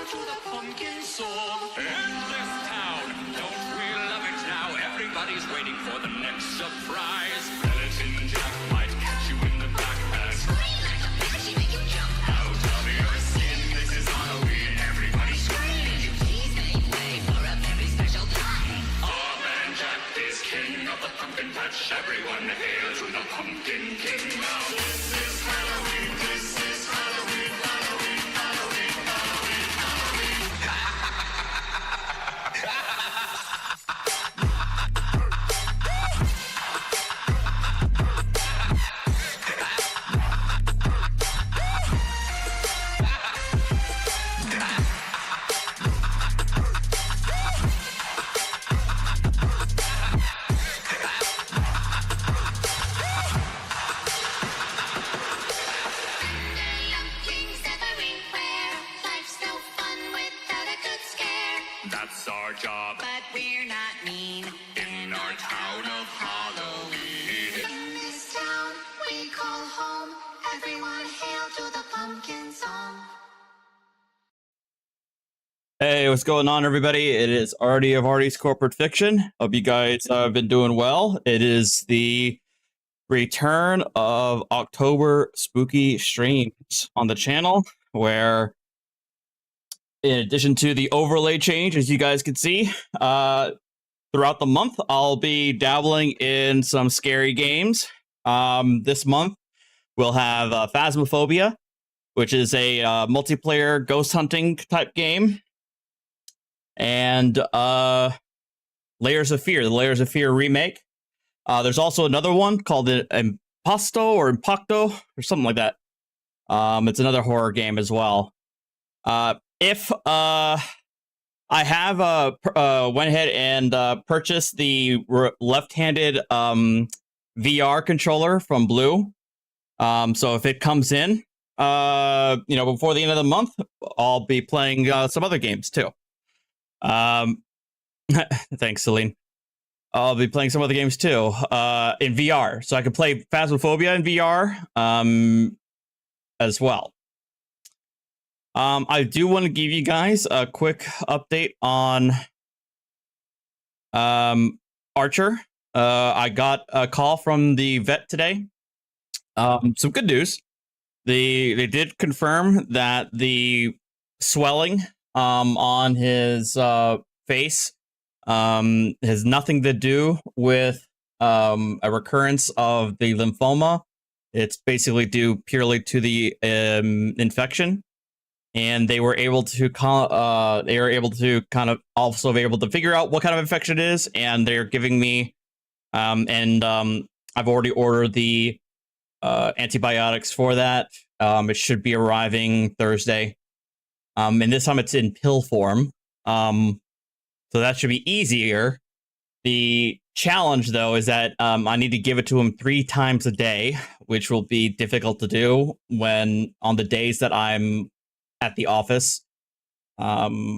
to the pumpkin song. Endless town, don't we love it now? Everybody's waiting for the next surprise. Skeleton Jack might catch you in the backpack. Scream like a banshee, make you jump out of your skin. This is Halloween, everybody scream. You please make way for a very special time. Our man Jack is king of the pumpkin patch. Everyone hail to the pumpkin king now. This is Halloween, this is Halloween, Halloween, Halloween, Halloween, Halloween. That's our job, But we're not mean. in our town of Halloween. In this town we call home. Everyone hail to the pumpkin song. Hey, what's going on, everybody? It is Artie of Artie's Corporate Fiction. Hope you guys have been doing well. It is the return of October spooky streams on the channel, where in addition to the overlay change, as you guys can see, throughout the month, I'll be dabbling in some scary games. This month, we'll have Phasmophobia, which is a multiplayer ghost hunting type game, and Layers of Fear, the Layers of Fear remake. There's also another one called Impasto or Impacto or something like that. It's another horror game as well. If I have went ahead and purchased the left-handed VR controller from Blue. So if it comes in, before the end of the month, I'll be playing some other games too. Thanks, Celine. I'll be playing some other games too, in VR, so I can play Phasmophobia in VR, as well. I do want to give you guys a quick update on Archer. I got a call from the vet today. Some good news. They did confirm that the swelling on his face has nothing to do with a recurrence of the lymphoma. It's basically due purely to the infection. And they were able to kind of also be able to figure out what kind of infection it is, and they're giving me I've already ordered the antibiotics for that. It should be arriving Thursday, and this time it's in pill form, so that should be easier. The challenge, though, is that I need to give it to him 3 times a day, which will be difficult to do when on the days that I'm at the office. But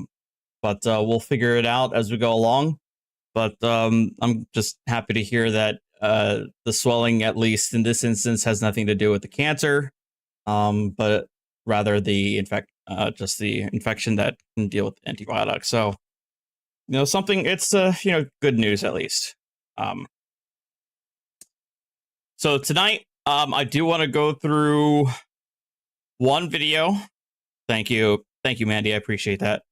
we'll figure it out as we go along. But I'm just happy to hear that the swelling, at least in this instance, has nothing to do with the cancer, but rather the just the infection that can deal with antibiotics. So, something, it's good news at least. So tonight, I do want to go through one video. Thank you, Mandy. I appreciate that.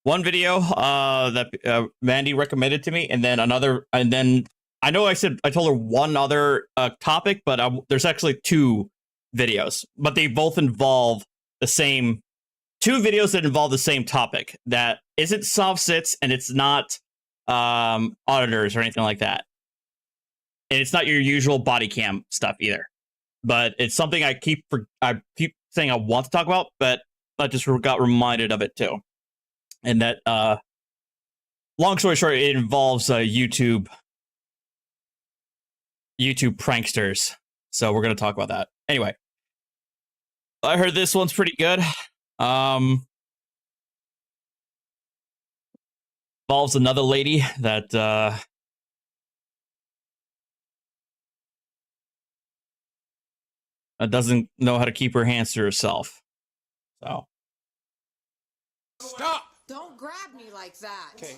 One video that Mandy recommended to me, and then another, and then I know I told her one other topic, but there's actually 2 videos, but they both involve the same 2 videos that involve the same topic. That isn't soft sits, and it's not auditors or anything like that, and it's not your usual body cam stuff either. But it's something I keep saying I want to talk about, but I just got reminded of it too. And that, long story short, it involves YouTube pranksters. So we're going to talk about that. Anyway, I heard this one's pretty good. Involves another lady that doesn't know how to keep her hands to herself. So Stop! Don't grab me like that. Okay.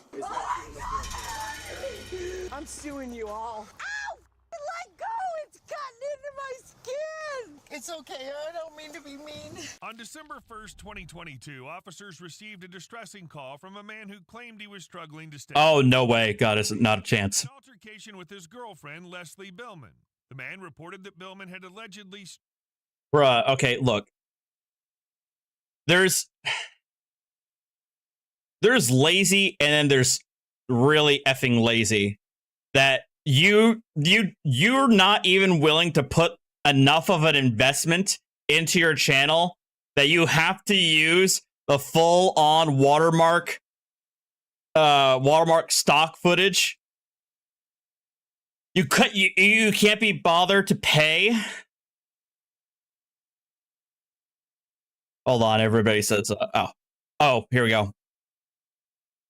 I'm suing you all. Ow! Let go! It's gotten into my skin! It's okay, I don't mean to be mean. On December 1st, 2022, officers received a distressing call from a man who claimed he was struggling to stay. Oh, no way. God, it's not a chance. An altercation with his girlfriend, Leslie Billman. The man reported that Billman had allegedly... Bruh, okay, look. There's lazy, and then there's really effing lazy. That you're not even willing to put enough of an investment into your channel that you have to use the full-on watermark stock footage. You can't be bothered to pay. Hold on, everybody says oh, here we go.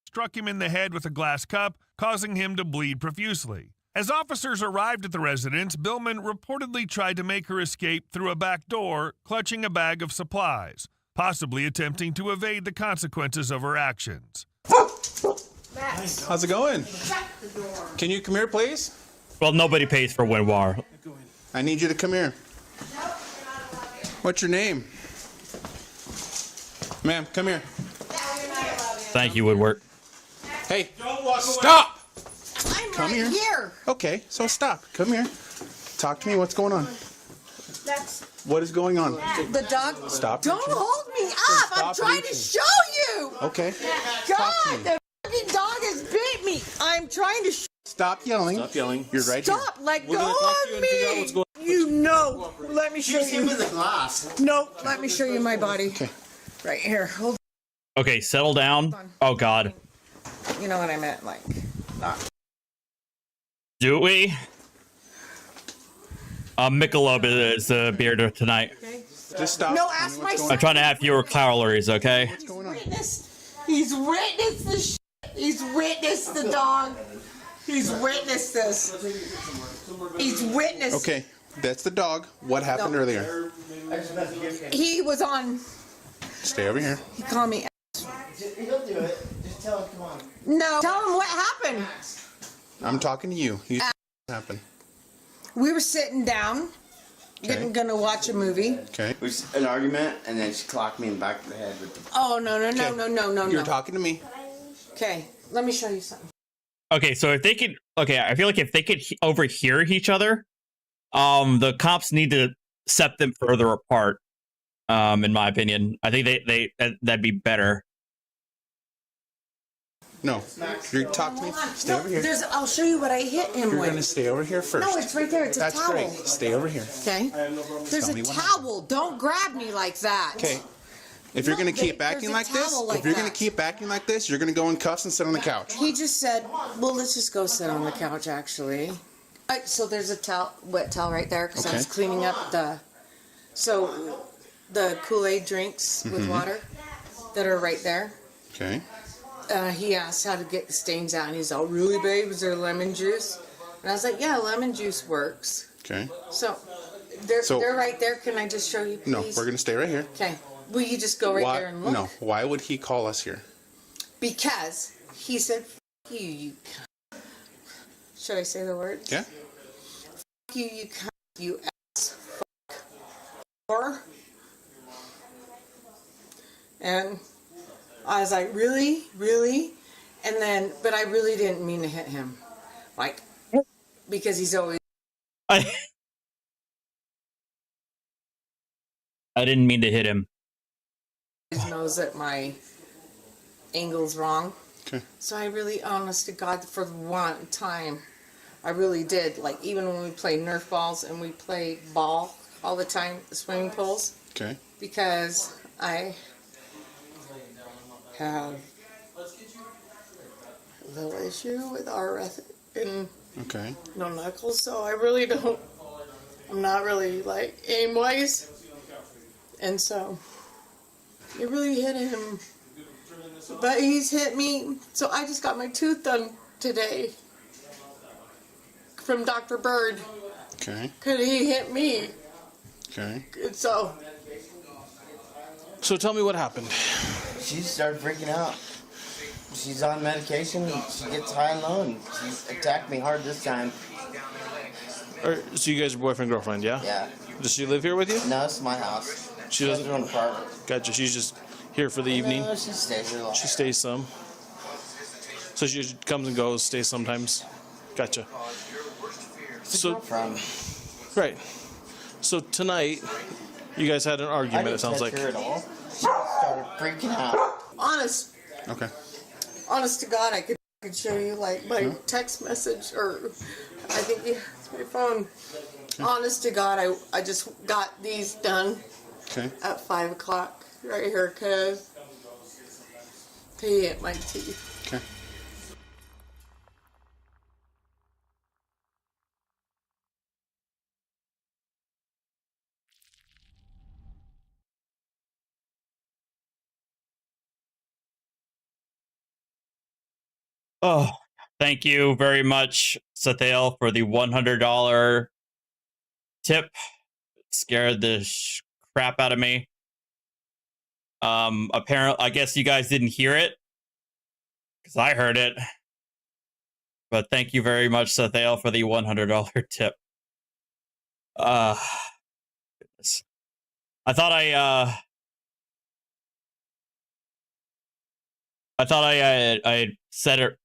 Struck him in the head with a glass cup, causing him to bleed profusely. As officers arrived at the residence, Billman reportedly tried to make her escape through a back door, clutching a bag of supplies, possibly attempting to evade the consequences of her actions. How's it going? Can you come here, please? Well, nobody pays for Winoir. I need you to come here. What's your name? Ma'am, come here. Thank you, Woodwork. Hey, stop! I'm Come right here. Okay, so stop. Come here. Talk to me. What's going on? That's What is going on? the dog. Stop. Don't hold me up. I'm Stop trying to reaching. show you. Okay. God, Talk to me. the fucking dog has bit me. I'm trying to Stop yelling. Stop yelling. You're right stop. Let We're go gonna talk to you of and figure out me. what's going You know. Let me show you. the glass. No, let me show you my body. Okay. Right here. Hold Okay, settle down. Oh, God. You know what I meant, like. Not. Do we? Michelob is the beer tonight. Just stop. No, Tell me ask what's my going son. I'm trying to have fewer calories, okay? What's going on? He's witnessed the shit. He's witnessed the dog. He's witnessed this. He's witnessed. Okay, that's the dog. What happened earlier? He was on. Stay over here. He called me. He'll do it. Just tell him, come on. No. Tell him what happened. I'm talking to you. You what happened? We were sitting down, gonna watch a movie. Okay. It was an argument, and then she clocked me in the back of the head with the... Oh no. You're talking to me. Okay, let me show you something. Okay, so if they could... Okay, I feel like if they could overhear each other, the cops need to set them further apart, in my opinion. I think that'd be better. No. You're talking to me. Stay over here. I'll show you what I hit him You're with. gonna stay over here first. No, it's right there. It's a That's towel. great. Stay over here. Okay. There's Tell a me what towel. Don't grab me like that. Okay. If you're gonna keep there's acting a like this, towel like if you're gonna that. keep acting like this, you're gonna go in cuffs and sit on the couch. He just said, well, let's just go sit on the couch, actually. So there's a towel, wet towel right there, because I was Okay. cleaning up the Kool-Aid drinks with water that are right there. Okay. He asked how to get the stains out, and he's all, really, babe, is there lemon juice? And I was like, yeah, lemon juice works. Okay. So, So- they're right there. Can I just show you, please? No, we're gonna stay right here. Okay. Will you just go right Why? there and look? No. Why would he call us here? Because he said, F you cunt. Should I say the word? Yeah. F you cunt, you ass fuck. Or? And I was like, really? Really? And then, but I really didn't mean to hit him. Like, because he's always... I didn't mean to hit him. knows that my angle's wrong. Okay. So I really, honest to God, for one time, I really did. Like, even when we play Nerf balls and we play ball all the time, the swimming pools, Okay. because I have a little issue with RF and Okay. no knuckles, so I really don't, I'm not really, like, aim-wise. And so, it really hit him. But he's hit me, so I just got my tooth done today from Dr. Bird, Okay. because he hit me. Okay. And so, So tell me what happened. she started freaking out. She's on medication. She gets high and low, and she's attacked me hard this time. So you guys are boyfriend, girlfriend, yeah? Yeah. Does she live here with you? No, it's my house. She doesn't. Own apartment. Gotcha. She's just here for the evening. No, she stays here a lot. She stays some. So she just comes and goes, stays sometimes. Gotcha. So, From. right. So tonight, you guys had an I argument, didn't it sounds touch like. her at all. She started freaking out. Okay. Honest to God, I could show you like my text message, or I think it's my phone. Honest to God, I just got these done Okay. at 5 o'clock right here because he hit my teeth. Okay. Oh, thank you very much, Sathael, for the $100 tip. It scared the crap out of me. Apparently, I guess you guys didn't hear it because I heard it. But thank you very much, Sathael, for the $100 tip. Goodness. I thought I had said it.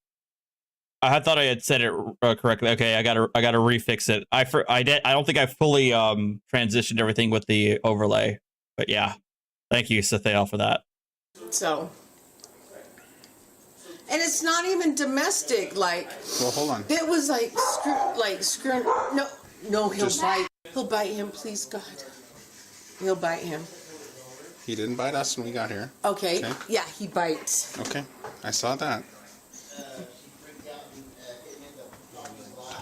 I thought I had said it correctly. Okay, I gotta refix it. I don't think I fully transitioned everything with the overlay. But yeah, thank you, Sathael, for that. So, and it's not even domestic. Like, Well, hold on. it was like screw. No, he'll bite. He'll bite him. Please, God, he'll bite him. He didn't bite us when we got here. Okay. Okay. Yeah, he bites. Okay. I saw that.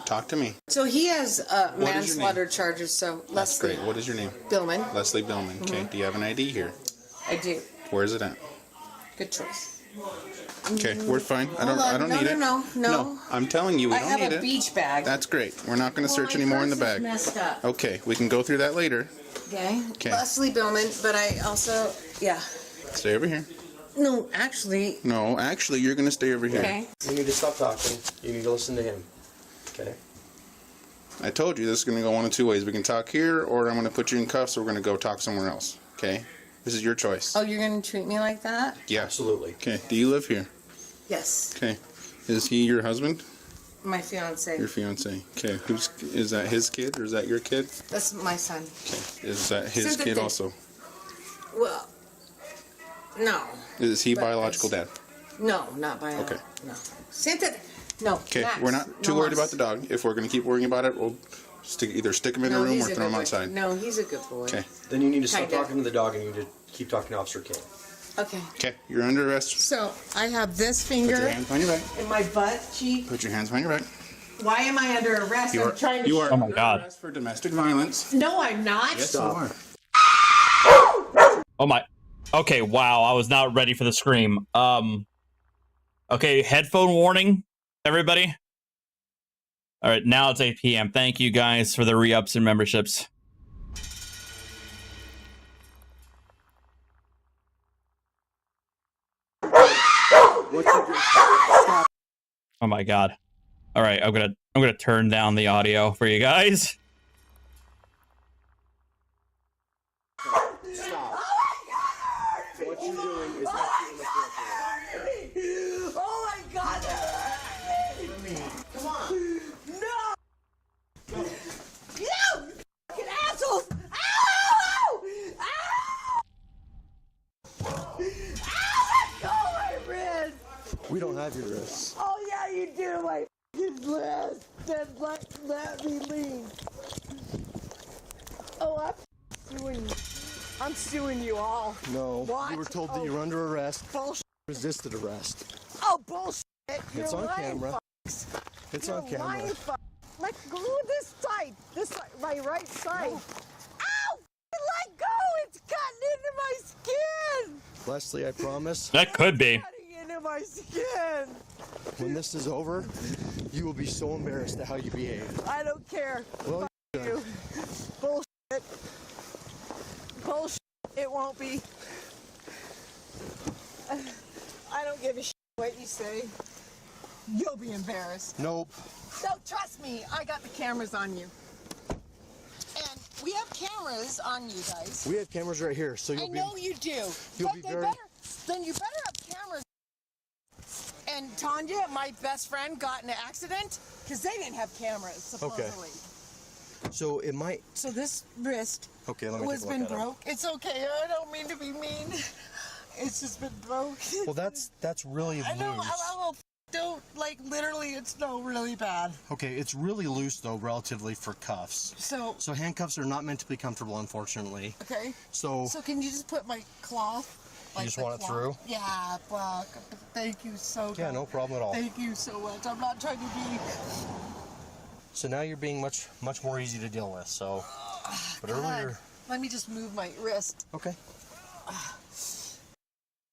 Talk to me. So he has is your manslaughter charges. So That's Leslie great. What is your name? Billman. Leslie Billman. Okay. Do you have an ID here? I do. Where is it at? Good choice. Okay, we're fine. I don't Hold on. need it. No. I'm telling you, we I don't have need a it. beach bag. That's great. We're not going to search any more in the bag. Messed up. Okay, we can go through that later. Okay. Okay. Leslie Billman, but I also Stay over here. No, actually. No, actually, you're going to stay over here. Okay. You need to stop talking. You need to listen to him. Okay? I told you this is going to go one of two ways. We can talk here, or I'm going to put you in cuffs, or we're going to go talk somewhere else. Okay? This is your choice. Oh, you're gonna treat me like that? Yeah. Absolutely. Okay. Do you live here? Yes. Okay. Is he your husband? My fiance. Your fiance. Okay. Is that his kid, or is that your kid? That's my son. Okay. Is that his Same kid thing. also? Well, no. Is he But biological dad? No, not by. Okay. No. Santa. No. Okay. Max. We're not too No worried mas. about the dog. If we're going to keep worrying about it, we'll either stick him in a room he's or a throw good him boy. outside. No, he's a good boy. Okay. Then you need to stop Kinda. talking to the dog and you need to keep talking to Officer King. Okay. Okay. You're under arrest. So I have this Put your finger hands behind your back. in my butt cheek. Put your hands behind your back. Why am I under arrest? I'm trying to. You are Oh my under God. arrest for domestic violence. No, I'm not. Yes, Stop. you are. Oh my. Okay, wow. I was not ready for the scream. Okay, headphone warning, everybody. All right, now it's 8 p.m. Thank you guys for the re-ups and memberships. Oh my God. All right, I'm gonna turn down the audio for you guys. What you're doing is absolutely inappropriate. Oh my God! Come on! No! You fucking assholes! Ow! Ow! Ow! Let go of my wrist! We don't have your wrists. Oh yeah, you do, my fucking wrist! Then let me leave. Oh, I'm suing you all. No. What? You were told that Oh. you were under arrest. Bullshit. Resisted arrest. Oh, bullshit. It's You're on lying, camera. fucks. It's You're on camera. lying, fuck. Let go of this side. This side, my right side. Ow! Let go! It's cutting into my skin! Leslie, I promise, That could be. Cutting into my skin! when this is over, you will be so embarrassed at how you behave. I don't care. Well, Fuck you. Bullshit. Bullshit. It won't be. I don't give a shit what you say. You'll be embarrassed. Nope. No, trust me, I got the cameras on you. And we have cameras on you guys. We have cameras right here, so I you'll be. know you do. You'll But be they very. then you better have cameras. And Tanya, my best friend, got in an accident because they didn't have cameras, supposedly. So it might. So this wrist Okay, let me was take a look been at it. broke. It's okay. I don't mean to be mean. It's just been broke. Well, that's really loose. I know. Don't like literally. It's no really bad. Okay, it's really loose though, relatively for cuffs. So So handcuffs are not meant to be comfortable, unfortunately. okay. So So can you just put my cloth? just the want it through? Yeah, fuck. Thank you so yeah, much. no problem at all. Thank you so much. I'm not trying to be. So now you're being much more easy to deal with. So, but God. earlier. Let me just move my wrist. Okay.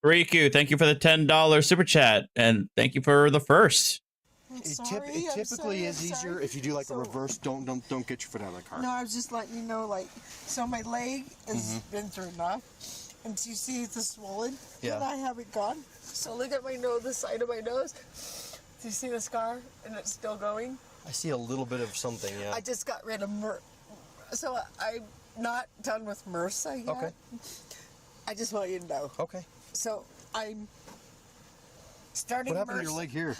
Riku, thank you for the $10 super chat, and thank you for the first. I'm It sorry, I'm typically sorry, is I'm easier sorry. if you do like a So- reverse. Don't get your foot out of the car. No, I was just letting you know, like, so my leg has been through enough, and you see it's swollen, Yeah. and I haven't gone. So look at my nose, the side of my nose. Do you see the scar? And it's still going. I see a little bit of something. Yeah. I just got rid of so I'm not done with MRSA yet. Okay. I just want you to know. Okay. So I'm starting What happened to your MRSA. leg here?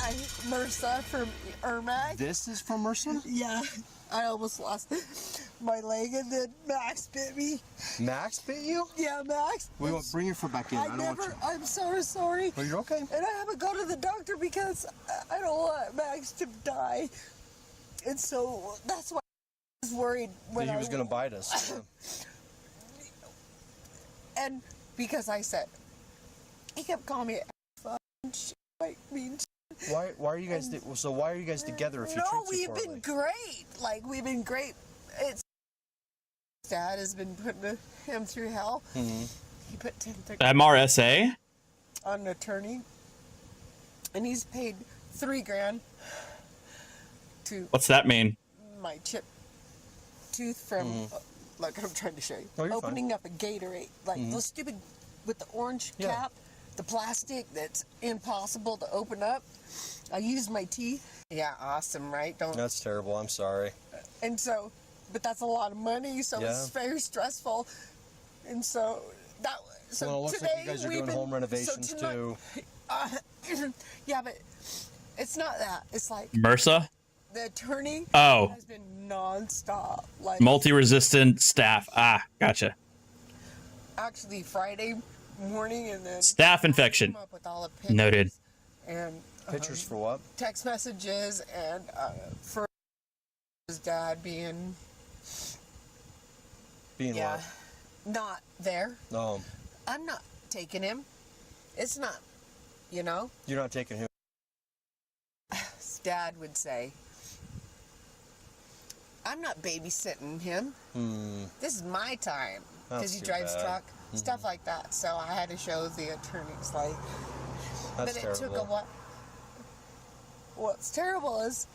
I MRSA from Ermac. This is from Mercer? Yeah, I almost lost my leg, and then Max bit me. Max bit you? Yeah, Max. We won't bring your foot back in. I don't want you. I'm so sorry. Oh, you're okay. And I haven't gone to the doctor because I don't want Max to die. And so that's why I was worried when He was gonna bite us. Yeah. And because I said, he kept calling me fucking shit, like mean shit. Why are you guys? So why are you guys together if you No, treat so we've poorly? been great. Like, we've been great. It's Dad has been putting him through hell. Mm-hmm. He put 10 MRSA? on an attorney, and he's paid $3,000 to What's that mean? my chipped tooth from. Look, I'm trying to show you. Oh, you're Opening up a Gatorade, like those stupid with the orange Yeah. cap, the plastic that's impossible to open up. I used my teeth. Yeah, awesome, right? Don't. That's terrible. I'm sorry. And so, but that's a lot of money, so Yeah. it's very stressful. And so that. So Well, it looks today like you guys are we've doing been, home renovations so tonight, too. yeah, but it's not that. It's like MRSA? the attorney Oh, has been nonstop. Like multi-resistant staph. Ah, gotcha. actually Friday morning, and then Staph infection. come up with all the pictures Noted. and Pictures for what? text messages, and for his dad being Being yeah not there. what? No, I'm not taking him. It's not, you know. you're not taking him. His dad would say, I'm not babysitting him. This is my time. Because That's he too drives bad. truck, stuff like that. So I had to show the attorneys, like, That's but it terrible. took a while. What's terrible is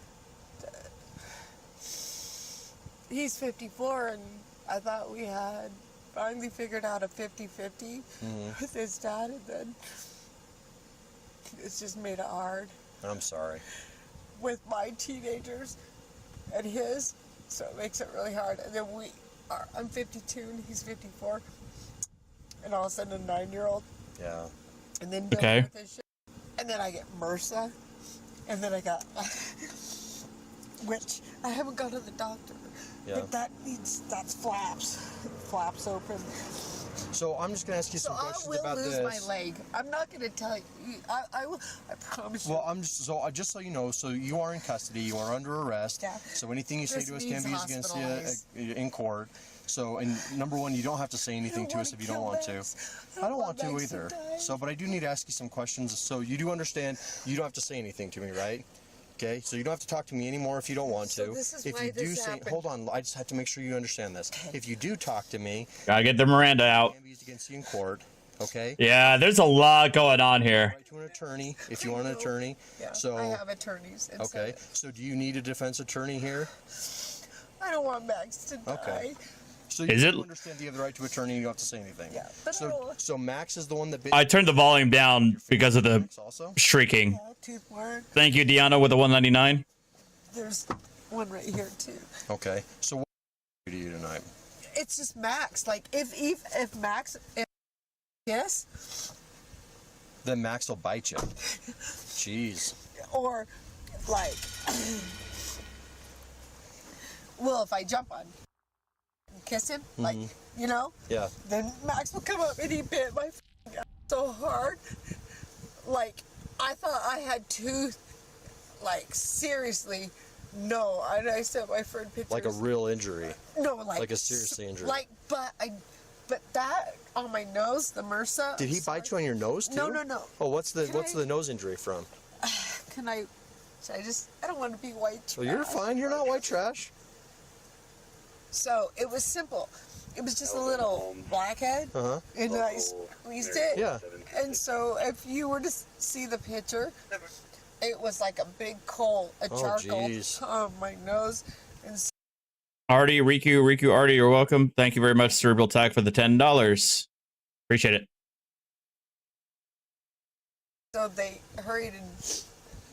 he's 54, and I thought we had finally figured out a 50-50 with his dad, and then it's just made it hard I'm sorry. with my teenagers and his, so it makes it really hard. And then I'm 52 and he's 54, and all of a sudden a 9-year-old, Yeah. and then Okay. with his shit. And then I get MRSA, and then I got which I haven't gone to the doctor, Yeah. but that's flaps open. So I'm just gonna ask you So some I questions will about lose this. my leg. I'm not gonna tell you. I will. I promise you. Well, just so you know, so you are in custody, you are under arrest. Yeah. So anything you say This to us can means be used against you hospitalized. in court. So, and number one, you don't have to say anything to us if you don't want to. I don't want to either. So, but I do need to ask you some questions. So you do understand you don't have to say anything to me, right? Okay, so you don't have to talk to me anymore if you don't want So to. this is if why you do this say, happened. hold on, I just have to make sure you understand this. If you do talk to me, Gotta get the Miranda it out. can be used against you in court. Okay. Yeah, there's a lot going on here. Right to an attorney if you want an attorney. Yeah, So I have attorneys. And so okay. So do you need a defense attorney here? I don't want Max to die. Okay. So you Is it? do understand you have the right to attorney and you don't have to say anything. Yeah, but So Max is the one that. I turned the volume down because of the Max also. shrieking. tooth work. Thank you, Deanna, with the 199. There's one right here too. Okay. So what do you do tonight? It's just Max. Like if Max, yes, Then Max will bite you. Jeez. or like, well, if I jump on, and kiss him, like you know, Yeah. then Max will come up and he bit my ass so hard. Like I thought I had tooth. Like seriously, no. I sent my friend pictures. Like a real injury. No, like a seriously injured. Like, but that on my nose, the MRSA. Did he bite you on your nose too? No. Oh, what's Can the nose injury from? Can I? Should I just? I don't want to be white trash. Well, you're fine. You're not white trash. So it was simple. It was just a little blackhead, and I squeezed it. Yeah. And so if you were to see the picture, it was like a big coal, a charcoal jeez. on my nose, and Artie, Riku, Artie, you're welcome. Thank you very much, Cerebral Tag, for the $10. Appreciate it. so they hurried and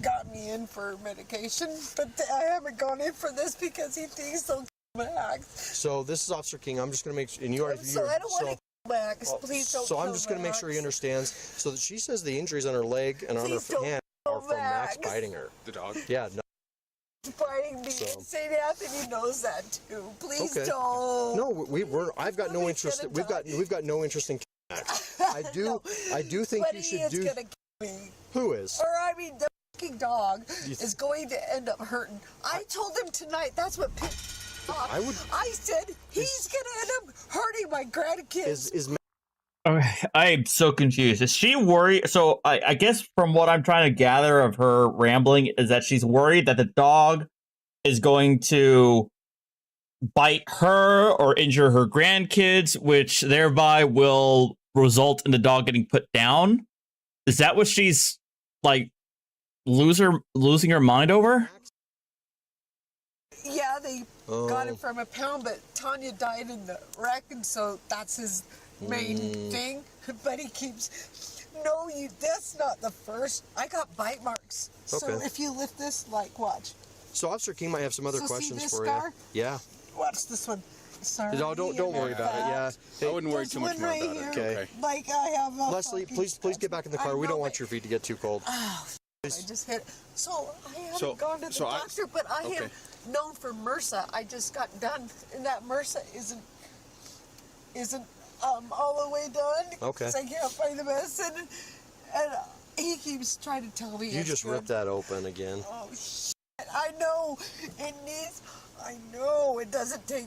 got me in for medication, but I haven't gone in for this because he thinks they'll kill Max. So this is Officer King. I'm just gonna make sure, and you already. So I don't want to kill Max. Please don't. So I'm kill just gonna make sure he Max. understands. So that she says the injuries on her leg and on her Please don't hand kill are from Max Max. biting her. The dog? Yeah. No. Fighting me. So- St. Anthony knows that too. Please Okay. don't. No, we're. I've got no Nobody's interest. gonna We've got no interest in Max. I do think but you he should is do. gonna kill me. Who is? Or I mean, the fucking dog You- is going to end up hurting. I told him tonight. That's what pissed me off. I said he's gonna end up hurting my grandkids. Is Okay, I'm so confused. Is she worried? So I guess from what I'm trying to gather of her rambling is that she's worried that the dog is going to bite her or injure her grandkids, which thereby will result in the dog getting put down. Is that what she's like losing her mind over? Yeah, they got Oh. it from a pound, but Tanya died in the wreck, and so that's his main thing. But he keeps, no, that's not the first. I got bite marks. So Okay. if you lift this, like, watch. So Officer King might have some other So see questions this for scar? you. Yeah. Watch this one. Sorry. No, don't worry about it. Yeah. I wouldn't worry There's too much one more right about here. it. Okay. Like I have a Leslie, fucking please get back in the car. I We don't know, want but- your feet to get too cold. I just hit. So I haven't So- gone to the so I- doctor, but I okay. am known for MRSA. I just got done, and that MRSA isn't all the way done. Okay. 'Cause I can't find the medicine, and he keeps trying to tell me You it's just good. ripped that open again. Oh shit! I know it needs. I know it doesn't take.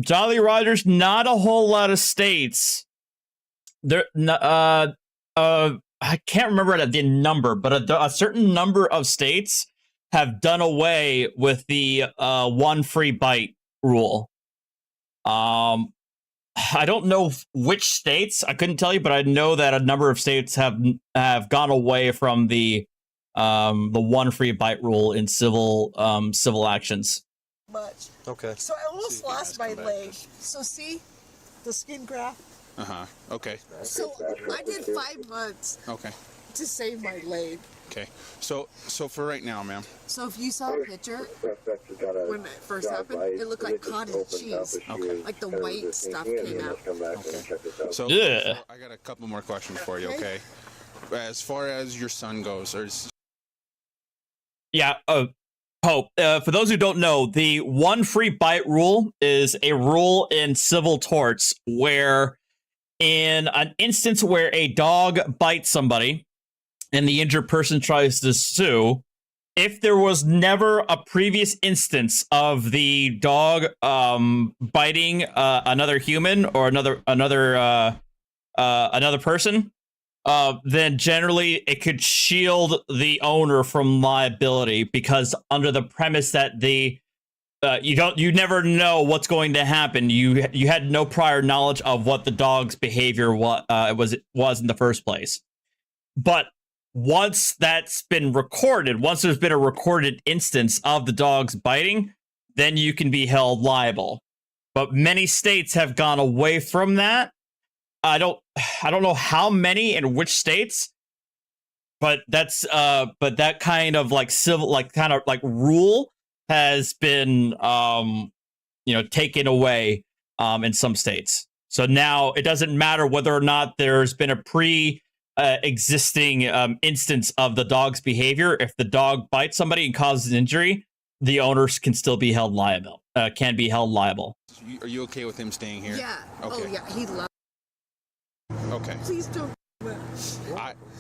Jolly Rogers, not a whole lot of states. There, I can't remember the number, but a certain number of states have done away with the one free bite rule. I don't know which states. I couldn't tell you, but I know that a number of states have gone away from the one free bite rule in civil actions. Much. Okay. So I almost you lost guys my come back. leg. So see, the skin graft. Okay. So I did 5 months Okay. to save my leg. Okay. So for right now, ma'am. So if you saw a picture when it first happened, it looked like cottage cheese. Okay. Like the white stuff came out. Okay. So Yeah. I got a couple more questions for you. Okay. Okay. As far as your son goes, Yeah, Hope. For those who don't know, the one free bite rule is a rule in civil torts where, in an instance where a dog bites somebody and the injured person tries to sue, if there was never a previous instance of the dog biting another human or another person, then generally it could shield the owner from liability, because under the premise that you never know what's going to happen. You had no prior knowledge of what the dog's behavior was in the first place. But once that's been recorded, once there's been a recorded instance of the dog's biting, then you can be held liable. but many states have gone away from that. I don't know how many and which states, but that kind of like civil, like kind of like rule has been taken away in some states. So now it doesn't matter whether or not there's been a existing instance of the dog's behavior. If the dog bites somebody and causes an injury, the owners can still be held liable. Are you okay with him staying here? Yeah. Okay. Oh, yeah. He loves. Okay. Please don't.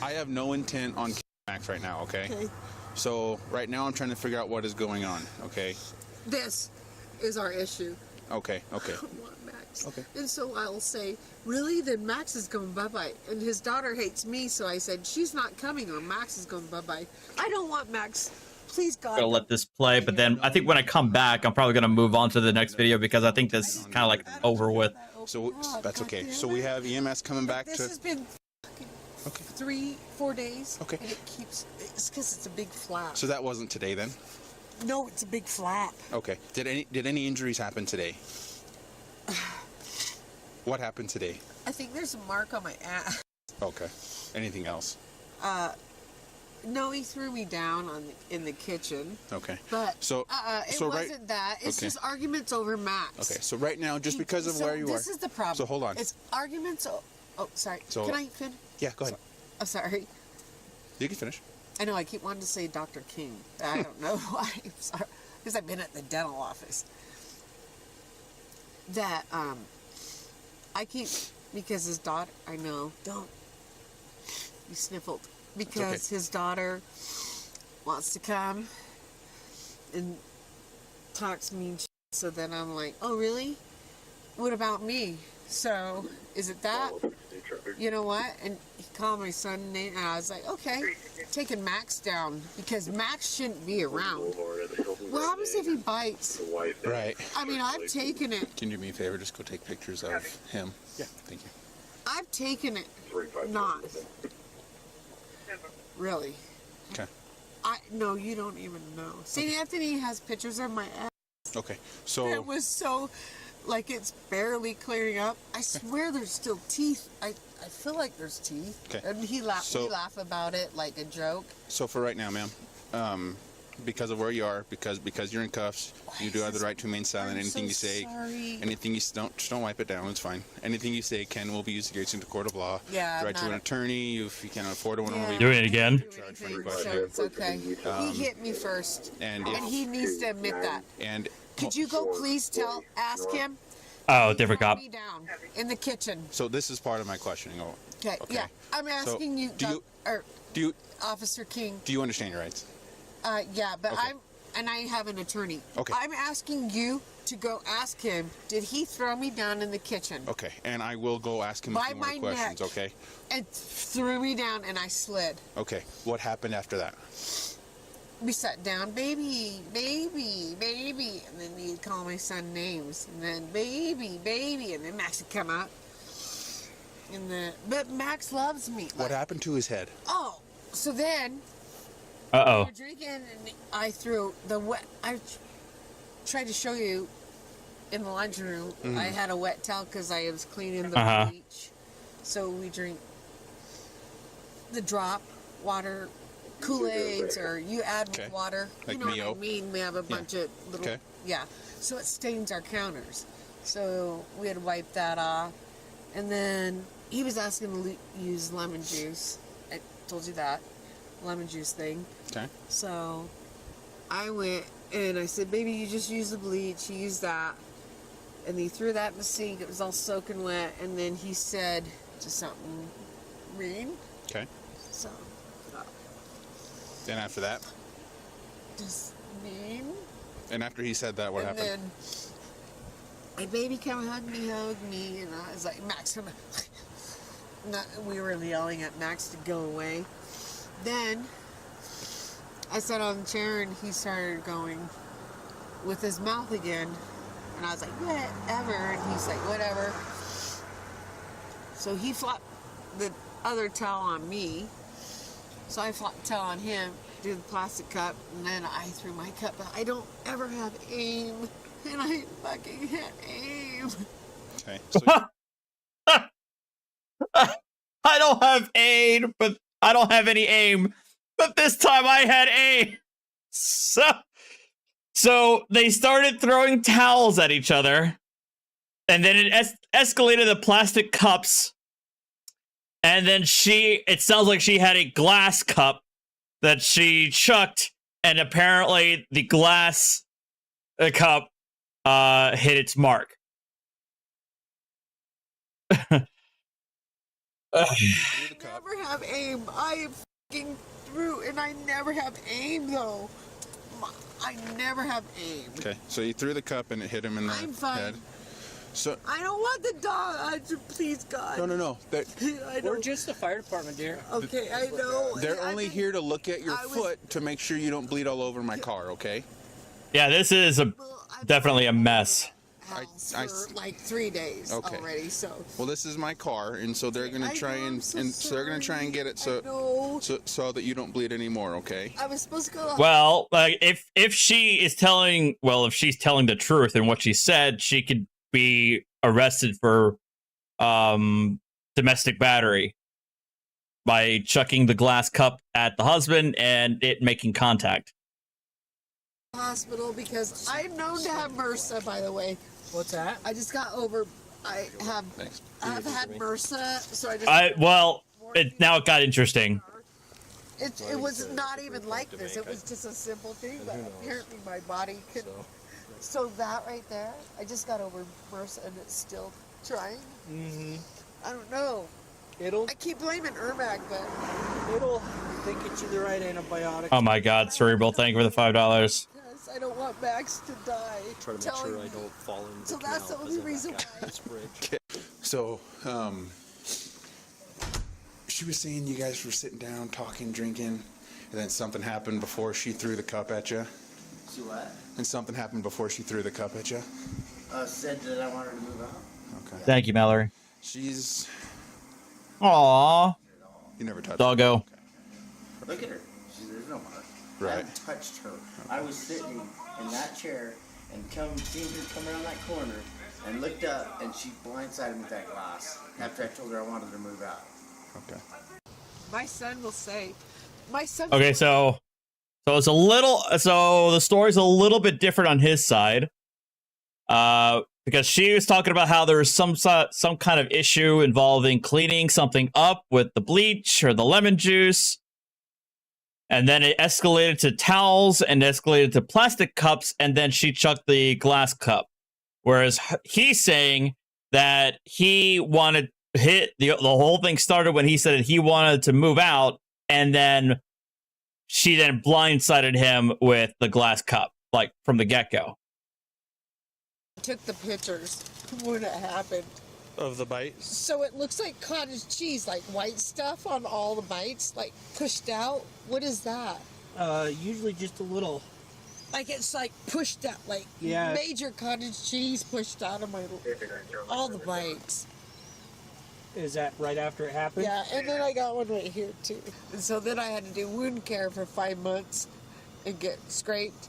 I have no intent on killing Max right now, okay? Okay. So right now I'm trying to figure out what is going on, okay? This is our issue. Okay. I don't want Max. Okay. And so I'll say, really? Then Max is going bye-bye. And his daughter hates me, so I said, she's not coming or Max is going bye-bye. I don't want Max. Please, God. I'm gonna let this play, but then I think when I come back, I'm probably gonna move on to the next video because I think this is kind of like over with. So that's okay. So we have EMS coming back This to... has been Okay. 3-4 days. Okay. And it's because it's a big flap. So that wasn't today then? No, it's a big flap. Okay. Did any injuries happen today? What happened today? I think there's a mark on my ass. Okay. Anything else? No, he threw me down in the kitchen. Okay. But So it right- wasn't that. It's Okay. just arguments over Max. Okay. So right now, just because of So where you are... this is the problem. So hold on. It's arguments. Oh, sorry. So- Can I finish? Yeah, go ahead. I'm sorry. You can finish. I know I keep wanting to say Dr. King. I don't know why. I'm sorry. Because I've been at the dental office. That, I keep, because his daughter, I know, don't, you sniffled. Because his daughter wants to come and talks mean shit. So then I'm like, oh, really? What about me? So, is it that? You know what? And he called my son name, and I was like, okay, taking Max down because Max shouldn't be around. What happens if he bites? Right. I mean, I've taken it. Can you do me a favor? Just go take pictures of him. Yeah. Thank you. I've taken it. Not. Really. Okay. No, you don't even know. St. Anthony has pictures of my ass. Okay. So... It was so, like, it's barely clearing up. I swear there's still teeth. I feel like there's teeth. Okay. And we laugh about it like a joke. So for right now, ma'am, because of where you are, because you're in cuffs, you do have the right to remain silent. I'm Anything so you say, sorry. anything you don't wipe it down. It's fine. Anything you say will be used against you in the court of law. Yeah, The right to an attorney. If you can't afford one, Yeah. Doing it again. So it's okay. He hit me first. And he needs to admit that. And Could you go please ask him? Oh, different Throw cop. me down in the kitchen. so this is part of my questioning. Oh, Okay. Okay. Yeah. I'm asking you, do Officer King. you understand your rights? Yeah, but Okay. I have an attorney. Okay. I'm asking you to go ask him, did he throw me down in the kitchen? Okay, and I will go ask him a By few more my questions. neck. Okay. And threw me down and I slid. Okay. What happened after that? We sat down, baby, baby, baby, and then he'd call my son names, and then baby, baby, and then Max would come out. But Max loves me. What happened to his head? Oh, so then Uh-oh. we're drinking, and I threw the wet. I tried to show you in the lunchroom. room. Mm-hmm. I had a wet towel because I was cleaning the Uh-huh. bleach. So we drink the drop water, Kool-Aids, or you add Okay. water. Like you know Mio? what I mean? We have a bunch of little. Okay. Yeah. So it stains our counters. So we had to wipe that off, and then he was asking to use lemon juice. I told you that lemon juice thing. Okay. So I went and I said, baby, you just use the bleach. He used that. And he threw that in the sink. It was all soaking wet. And then he said just something mean. Okay. So, Then after that, just mean. and after he said that, what and happened? then, hey, baby, come hug me. And I was like, Max, come on. We were yelling at Max to go away. Then I sat on the chair and he started going with his mouth again. And I was like, whatever. And he's like, whatever. So he flopped the other towel on me. So I flopped the towel on him, did the plastic cup, and then I threw my cup. But I don't ever have aim. and I fucking hit aim. Okay. So I don't have aim, but I don't have any aim. But this time I had aim. So they started throwing towels at each other, and then it escalated to plastic cups. And then it sounds like she had a glass cup that she chucked, and apparently the glass cup hit its mark. Never have aim. I fucking threw, and I never have aim though. I never have aim. okay. So you threw the cup and it hit him in the I'm fine. head. So I don't want the dog. Please, God. no. We're just the fire department, dear. Okay, I know. They're only here to look at your I was- foot to make sure you don't bleed all over my car. Okay. Yeah, this is definitely a mess. House I- for like 3 days Okay. already. So Well, this is my car, and so they're gonna I try know, I'm and so so they're gonna try and get it I know. so that you don't bleed anymore. Okay. I was supposed to go. Well, like if she's telling the truth and what she said, she could be arrested for domestic battery by chucking the glass cup at the husband and it making contact. Hospital because I'm known to have MRSA, by the way. What's that? I just got over. I've had MRSA, so I just. Now it got interesting. It was not even like this. It was just a simple thing, but apparently my body could. So that right there, I just got over MRSA and it's still trying. I don't know. I keep blaming Ermac, but They get you the right antibiotic. Oh my God, Cerebral! Thank you for the $5. yes, I don't want Max to die. Try to make sure I don't fall into So that's the only reason why. So she was saying you guys were sitting down, talking, drinking, and then something happened before she threw the cup at you. See what? And something happened before she threw the cup at you. Said that I wanted to move out. Okay. Thank you, Mallory. She's. Aww, You never touched doggo. Look at her. There's no mark. I Right. haven't touched her. I was sitting in that chair and seen her come around that corner and looked up and she blindsided me with that glass after I told her I wanted to move out. Okay. My son will say. My son. Okay, so it's a little. So the story's a little bit different on his side, because she was talking about how there was some kind of issue involving cleaning something up with the bleach or the lemon juice, and then it escalated to towels and escalated to plastic cups, and then she chucked the glass cup. Whereas he's saying that he wanted the whole thing started when he said he wanted to move out, and then she then blindsided him with the glass cup, like from the get-go. Took the pictures when it happened. Of the bite? So it looks like cottage cheese, like white stuff on all the bites, like pushed out. What is that? Usually just a little. Like it's like pushed out, like Yeah. major cottage cheese pushed out of all the bites. Is that right after it happened? Yeah, and then I got one right here too. And so then I had to do wound care for 5 months and get scraped.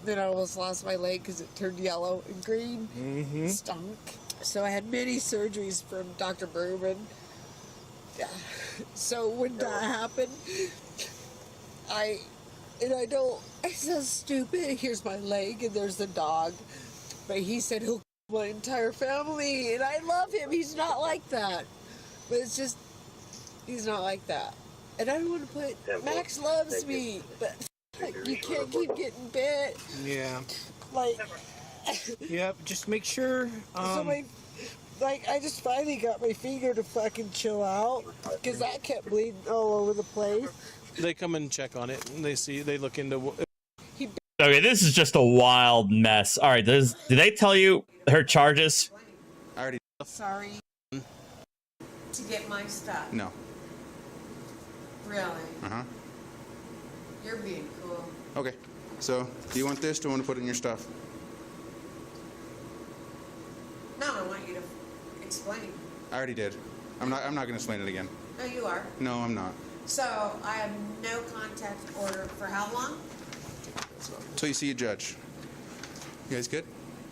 Then I almost lost my leg because it turned yellow and green. Mm-hmm. Stunk. So I had many surgeries from Dr. Berman. Yeah. So when that happened, I said, stupid, here's my leg and there's the dog. But he said he'll kill my entire family, and I love him. He's not like that. But it's just, he's not like that. And I don't want to put, Max loves me, but like, you can't keep getting bit. Yeah. Like, Yep. Just make sure. I just finally got my finger to fucking chill out because that kept bleeding all over the place. They come and check on it, and they look into. Okay, this is just a wild mess. All right, did they tell you her charges? I already. Sorry. To get my stuff. No. Really? Uh-huh. You're being cool. Okay. So, do you want this? Do you want to put it in your stuff? No, I want you to explain. I already did. I'm not going to explain it again. No, you are. No, I'm not. So, I have no contact order for how long? Until you see a judge. You guys good?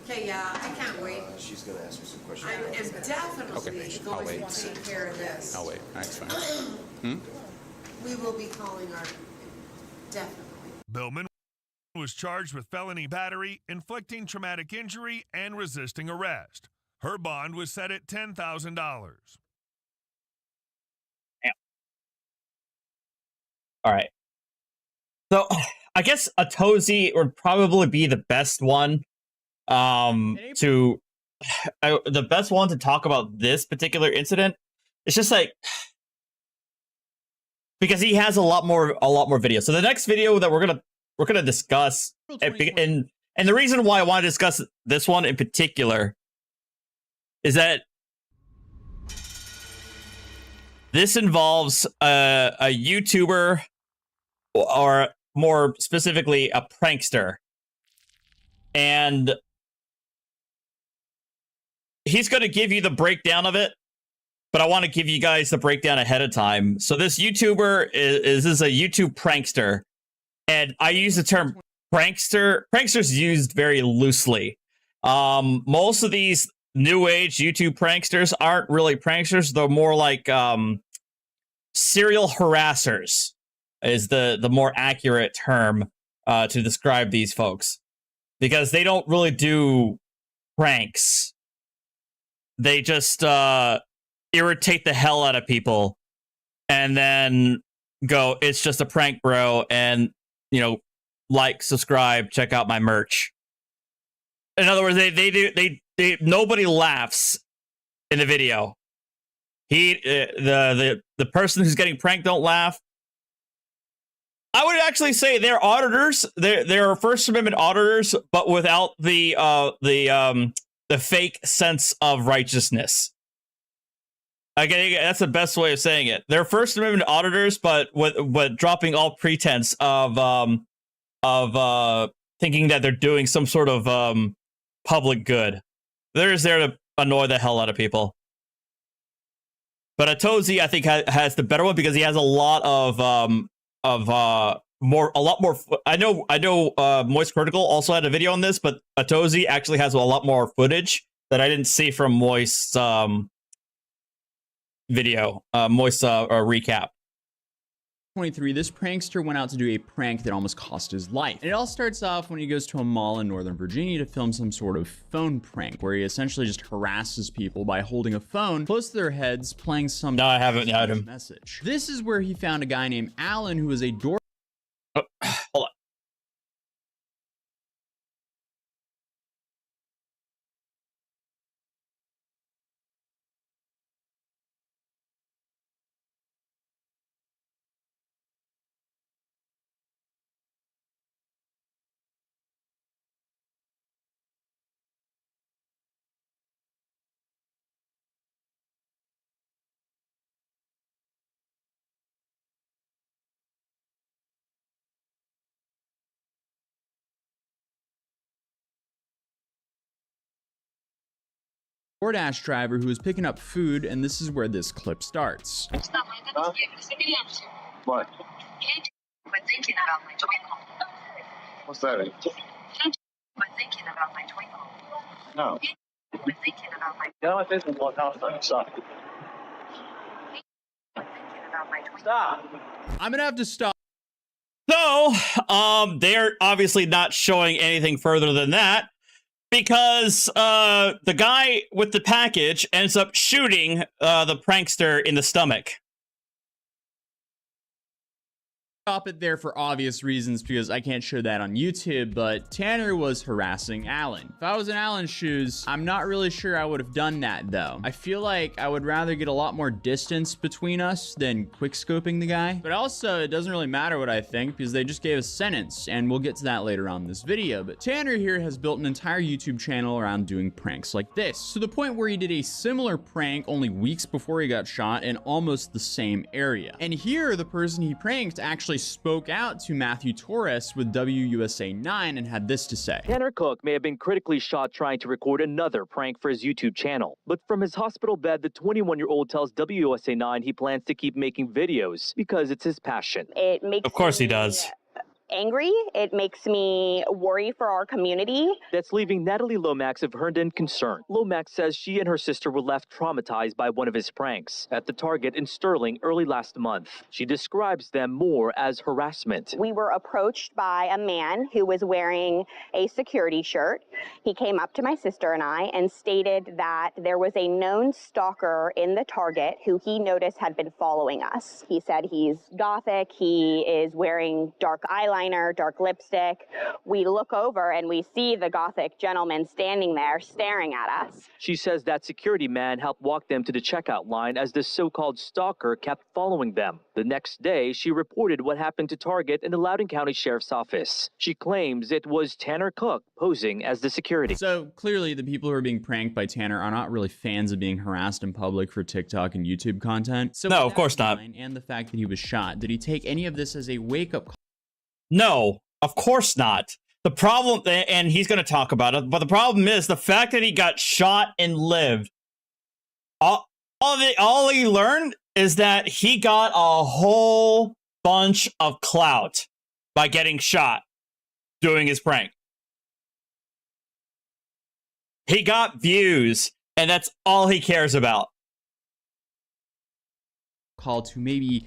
Okay, yeah, I can't wait. She's gonna ask you some questions. I am definitely Okay, I'll going wait. to take care of this. I'll wait. That's fine. We will be calling our, definitely. Billman was charged with felony battery, inflicting traumatic injury, and resisting arrest. Her bond was set at $10,000. All right. So I guess Atozi would probably be the best one the best one to talk about this particular incident. It's just like, because he has a lot more videos. So the next video that we're gonna discuss, and the reason why I want to discuss this one in particular is that this involves a YouTuber, or more specifically a prankster, and he's going to give you the breakdown of it, but I want to give you guys the breakdown ahead of time. So this YouTuber is a YouTube prankster, and I use the term prankster. Prankster's used very loosely. Most of these new age YouTube pranksters aren't really pranksters. They're more like serial harassers is the more accurate term to describe these folks, because they don't really do pranks. They just irritate the hell out of people and then go, it's just a prank, bro, and like, subscribe, check out my merch. In other words, they nobody laughs in the video. The person who's getting pranked don't laugh. I would actually say they're auditors. They're First Amendment auditors, but without the fake sense of righteousness. Okay, that's the best way of saying it. They're First Amendment auditors, but with dropping all pretense of thinking that they're doing some sort of public good. They're just there to annoy the hell out of people. But Atozi, I think, has the better one, because he has a lot more. I know Moist Critical also had a video on this, but Atozi actually has a lot more footage that I didn't see from Moist's video, Moist's recap. 23, this prankster went out to do a prank that almost cost his life. And it all starts off when he goes to a mall in Northern Virginia to film some sort of phone prank, where he essentially just harasses people by holding a phone close to their heads, playing some message. This is where he found a guy named Alan, who was a door. Oh, hold on. DoorDash driver who was picking up food, and this is where this clip starts. Huh? What? When thinking about my twinkle. What's that? When thinking about my twinkle. No. When thinking about my. No, I think it's one house. Stop. When thinking about my twinkle. Stop. I'm gonna have to stop. So, they're obviously not showing anything further than that, because the guy with the package ends up shooting the prankster in the stomach. Stop it there for obvious reasons, because I can't show that on YouTube, but Tanner was harassing Alan. If I was in Alan's shoes, I'm not really sure I would have done that, though. I feel like I would rather get a lot more distance between us than quick-scoping the guy. But also, it doesn't really matter what I think, because they just gave a sentence, and we'll get to that later on in this video. But Tanner here has built an entire YouTube channel around doing pranks like this, to the point where he did a similar prank only weeks before he got shot in almost the same area. And here, the person he pranked actually spoke out to Matthew Torres with WUSA 9 and had this to say. Tanner Cook may have been critically shot trying to record another prank for his YouTube channel. But from his hospital bed, the 21-year-old tells WUSA 9 he plans to keep making videos because it's his passion. Of course he does. angry. It makes me worry for our community. That's leaving Natalie Lomax of Herndon concerned. Lomax says she and her sister were left traumatized by one of his pranks at the Target in Sterling early last month. She describes them more as harassment. We were approached by a man who was wearing a security shirt. He came up to my sister and I and stated that there was a known stalker in the Target who he noticed had been following us. He said he's gothic, he is wearing dark eyeliner, dark lipstick. We look over and we see the gothic gentleman standing there staring at us. She says that security man helped walk them to the checkout line as the so-called stalker kept following them. The next day, she reported what happened to Target in the Loudoun County Sheriff's Office. She claims it was Tanner Cook posing as the security. So clearly the people who are being pranked by Tanner are not really fans of being harassed in public for TikTok and YouTube content. So no, of course not. And the fact that he was shot, did he take any of this as a wake-up call? No, of course not. The problem, and he's going to talk about it, but the problem is the fact that he got shot and lived. All he learned is that he got a whole bunch of clout by getting shot doing his prank. He got views, and that's all he cares about. Call to maybe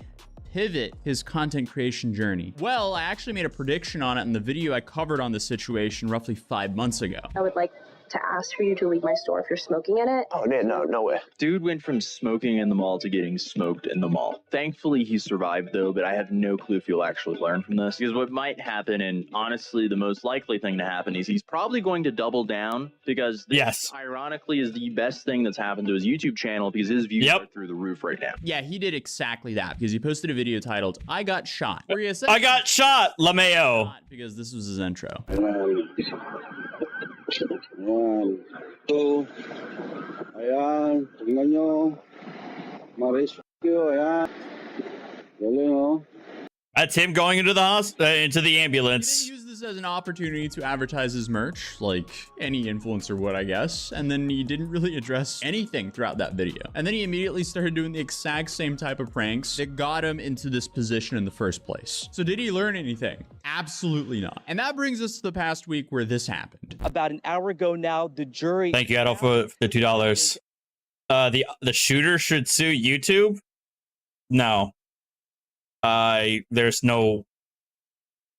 pivot his content creation journey. Well, I actually made a prediction on it in the video I covered on this situation roughly 5 months ago. I would like to ask for you to leave my store if you're smoking in it. Oh, no way. Dude went from smoking in the mall to getting smoked in the mall. Thankfully, he survived, though, but I have no clue if he'll actually learn from this. Because what might happen, and honestly, the most likely thing to happen, is he's probably going to double down, because this, ironically, is the best thing that's happened to his YouTube channel, because his views are through the roof right now. Yeah, he did exactly that, because he posted a video titled, I got shot. Where he I got shot, LaMayo. Because this was his intro. Ayan, tingnan nyo. Ma-rescue, ayan. Galing, oh. That's him going into the ambulance. He then used this as an opportunity to advertise his merch, like any influencer would, I guess. And then he didn't really address anything throughout that video. And then he immediately started doing the exact same type of pranks that got him into this position in the first place. So did he learn anything? Absolutely not. And that brings us to the past week where this happened. About an hour ago now, the jury... Thank you, Adolf, for the $2. The shooter should sue YouTube? No. There's no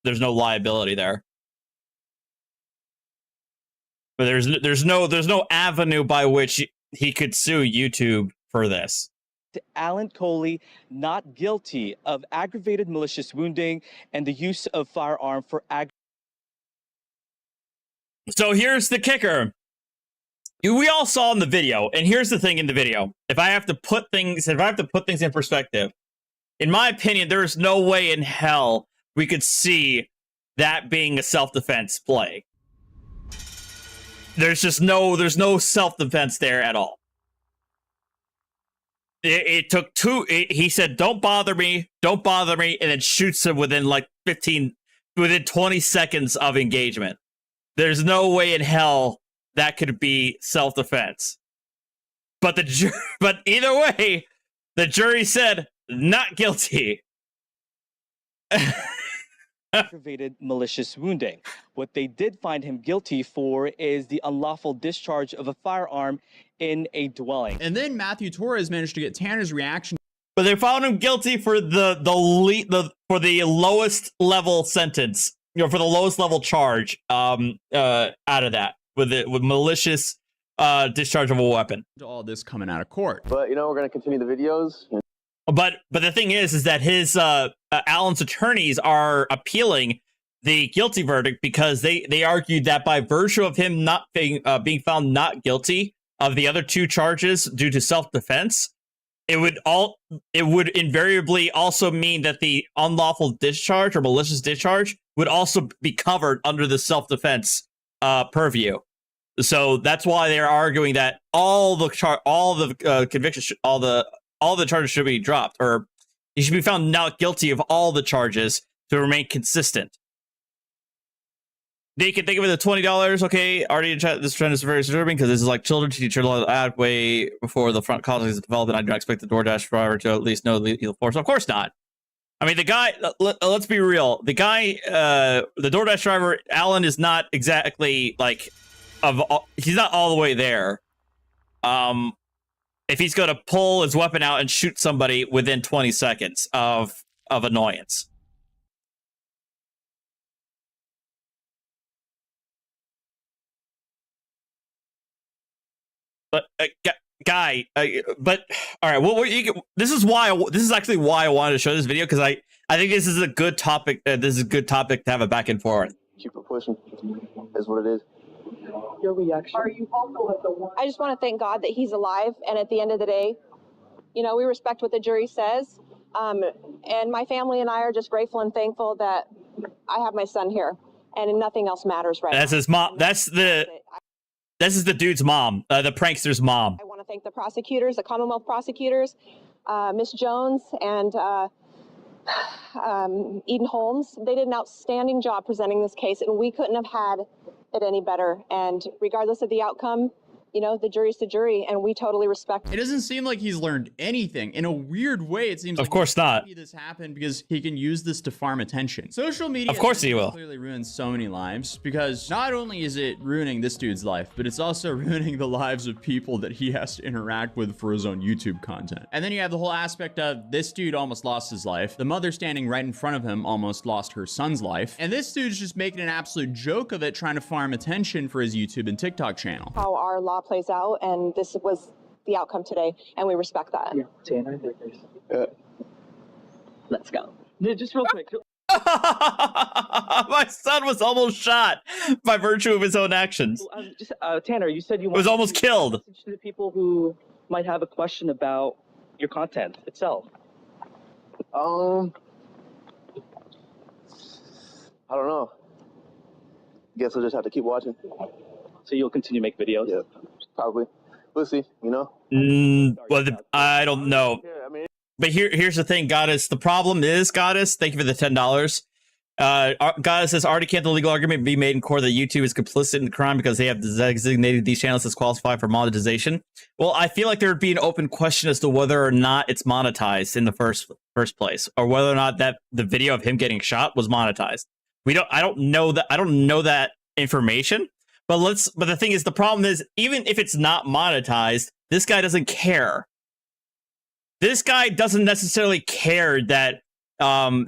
liability there. But there's no avenue by which he could sue YouTube for this. Alan Coley not guilty of aggravated malicious wounding and the use of firearm for So here's the kicker. We all saw in the video, and here's the thing in the video. If I have to put things in perspective, in my opinion, there is no way in hell we could see that being a self-defense play. There's no self-defense there at all. It took two. He said, "Don't bother me," and then shoots him within 20 seconds of engagement. There's no way in hell that could be self-defense. But but either way, the jury said not guilty. aggravated malicious wounding. What they did find him guilty for is the unlawful discharge of a firearm in a dwelling. And then Matthew Torres managed to get Tanner's reaction. But they found him guilty for the lowest level sentence, for the lowest level charge out of that with malicious discharge of a weapon. All this coming out of court. But we're going to continue the videos. But the thing is that his Alan's attorneys are appealing the guilty verdict because they argued that by virtue of him not being found not guilty of the other two charges due to self-defense, it would invariably also mean that the unlawful discharge or malicious discharge would also be covered under the self-defense purview. So that's why they're arguing that all the convictions, all the charges should be dropped, or he should be found not guilty of all the charges to remain consistent. They can think of it as $20. Okay, already in chat, this trend is very disturbing because this is like children to teach children ad way before the front causes development. I do not expect the DoorDash driver to at least know lethal force. Of course not. I mean, the guy, let's be real. The guy, the DoorDash driver, Alan, is not exactly like, he's not all the way there. If he's going to pull his weapon out and shoot somebody within 20 seconds of annoyance. But guy, but all right. Well, this is actually why I wanted to show this video, because I think this is a good topic. This is a good topic to have a back and forth. Keep it pushing. Is what it is. Your reaction. Are you vocal at the one? I just want to thank God that he's alive, and at the end of the day, you know, we respect what the jury says. And my family and I are just grateful and thankful that I have my son here, and nothing else matters right now. That's his mom. This is the dude's mom, the prankster's mom. I want to thank the prosecutors, the Commonwealth prosecutors, Miss Jones and Eden Holmes. They did an outstanding job presenting this case, and we couldn't have had it any better. And regardless of the outcome, you know, the jury's the jury, and we totally respect it. It doesn't seem like he's learned anything. In a weird way, it seems of course not. This happened because he can use this to farm attention. Social media, of course he will, clearly ruins so many lives, because not only is it ruining this dude's life, but it's also ruining the lives of people that he has to interact with for his own YouTube content. And then you have the whole aspect of this dude almost lost his life. The mother standing right in front of him almost lost her son's life. And this dude's just making an absolute joke of it, trying to farm attention for his YouTube and TikTok channel. How our law plays out, and this was the outcome today, and we respect that. Yeah. Let's go. Just real quick. My son was almost shot by virtue of his own actions. Tanner, you said you was almost killed. To the people who might have a question about your content itself. I don't know. Guess I'll just have to keep watching. So you'll continue to make videos? Yeah, probably. We'll see, you know? Well, I don't know. But here's the thing, Goddess. The problem is, Goddess, thank you for the $10. Goddess says, already can't the legal argument be made in court that YouTube is complicit in the crime because they have designated these channels as qualified for monetization? Well, I feel like there would be an open question as to whether or not it's monetized in the first place, or whether or not that the video of him getting shot was monetized. I don't know that information. But the thing is, the problem is, even if it's not monetized, this guy doesn't care. This guy doesn't necessarily care that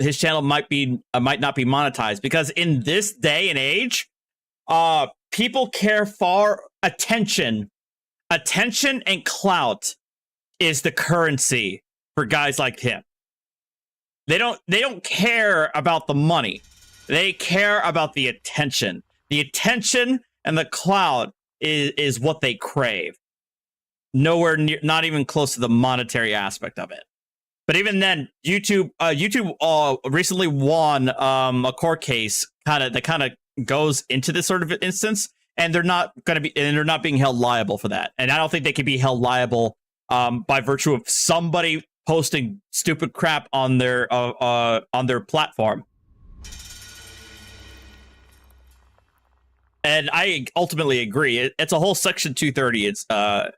his channel might not be monetized, because in this day and age, people care for attention. Attention and clout is the currency for guys like him. They don't care about the money. They care about the attention. The attention and the clout is what they crave. Nowhere near, not even close to the monetary aspect of it. But even then, YouTube recently won a court case that kind of goes into this sort of instance, and they're not being held liable for that. And I don't think they can be held liable by virtue of somebody posting stupid crap on their platform. And I ultimately agree. It's a whole Section 230. It's I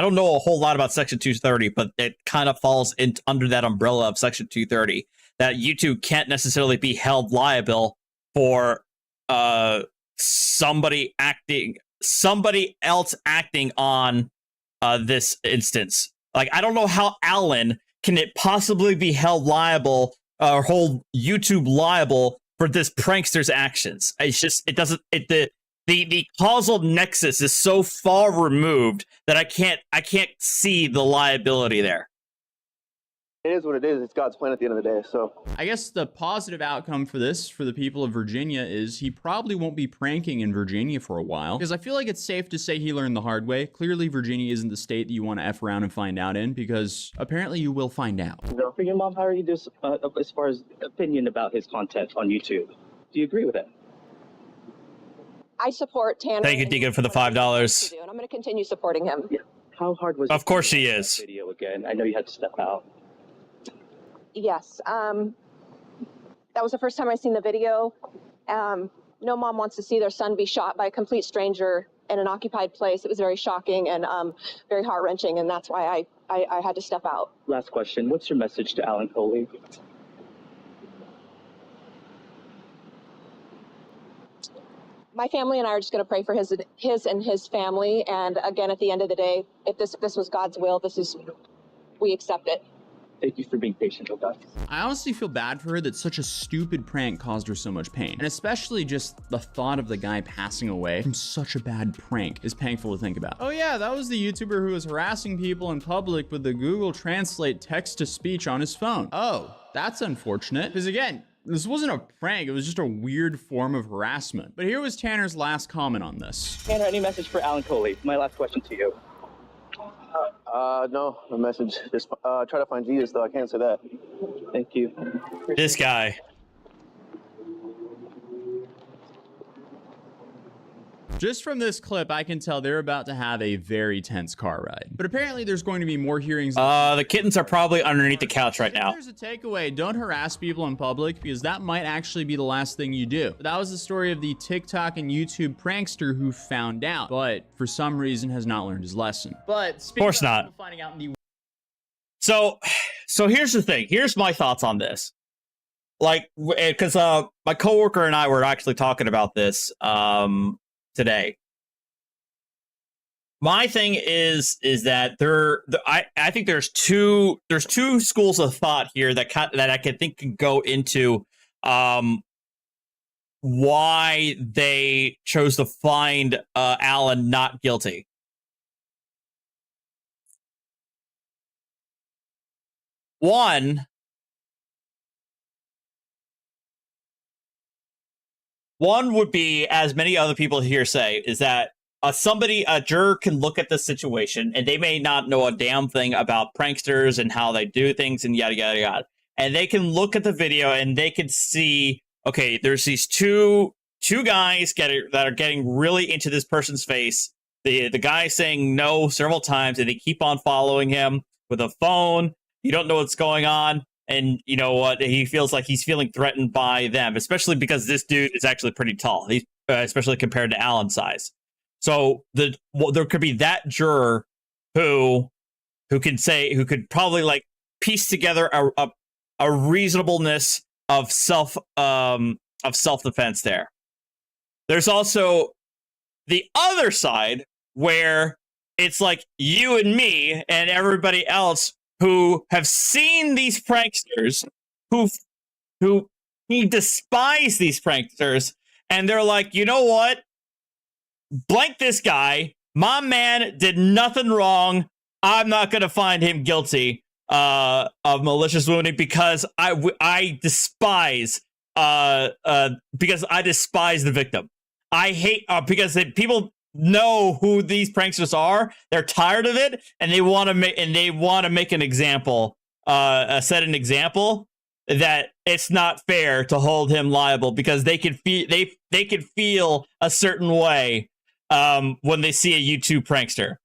don't know a whole lot about Section 230, but it kind of falls under that umbrella of Section 230, that YouTube can't necessarily be held liable for somebody else acting on this instance. Like, I don't know how Alan can it possibly be held liable or hold YouTube liable for this prankster's actions. It's just, it doesn't, the causal nexus is so far removed that I can't see the liability there. It is what it is. It's God's plan at the end of the day. So I guess the positive outcome for this, for the people of Virginia, is he probably won't be pranking in Virginia for a while, because I feel like it's safe to say he learned the hard way. Clearly, Virginia isn't the state that you want to F around and find out in, because apparently you will find out. For your mom, how are you doing as far as opinion about his content on YouTube? Do you agree with it? I support Tanner. Thank you, Deacon, for the $5. And I'm going to continue supporting him. Yeah. How hard was it? Of course she is. Video again. I know you had to step out. Yes. That was the first time I seen the video. No mom wants to see their son be shot by a complete stranger in an occupied place. It was very shocking and very heart-wrenching, and that's why I had to step out. Last question. What's your message to Alan Coley? My family and I are just going to pray for his and his family. And again, at the end of the day, if this was God's will, we accept it. Thank you for being patient with us. I honestly feel bad for her that such a stupid prank caused her so much pain. And especially just the thought of the guy passing away from such a bad prank is painful to think about. Oh yeah, that was the YouTuber who was harassing people in public with the Google Translate text-to-speech on his phone. Oh, that's unfortunate. Because again, this wasn't a prank, it was just a weird form of harassment. But here was Tanner's last comment on this. Tanner, any message for Alan Coley? My last question to you. No, a message. Just try to find Jesus, though. I can't say that. Thank you. This guy. Just from this clip, I can tell they're about to have a very tense car ride. But apparently there's going to be more hearings. The kittens are probably underneath the couch right now. There's a takeaway. Don't harass people in public because that might actually be the last thing you do. That was the story of the TikTok and YouTube prankster who found out, but for some reason has not learned his lesson. But of course not. Finding out in the So here's the thing. Here's my thoughts on this. Like, because my coworker and I were actually talking about this today. My thing is that I think there's two schools of thought here that I can think can go into why they chose to find Alan not guilty. One would be, as many other people here say, is that a juror can look at the situation and they may not know a damn thing about pranksters and how they do things and yada, yada, yada. And they can look at the video and they can see, okay, there's these two guys that are getting really into this person's face. The guy saying no several times and they keep on following him with a phone. You don't know what's going on. And you know what? He feels like he's feeling threatened by them, especially because this dude is actually pretty tall, especially compared to Alan's size. So there could be that juror who could probably like piece together a reasonableness of self-defense there. There's also the other side where it's like you and me and everybody else who have seen these pranksters, who despise these pranksters, and they're like, you know what? Blank this guy. My man did nothing wrong. I'm not going to find him guilty of malicious wounding because I despise the victim. I hate because people know who these pranksters are. They're tired of it, and they want to make an example, set an example that it's not fair to hold him liable because they could feel a certain way when they see a YouTube prankster,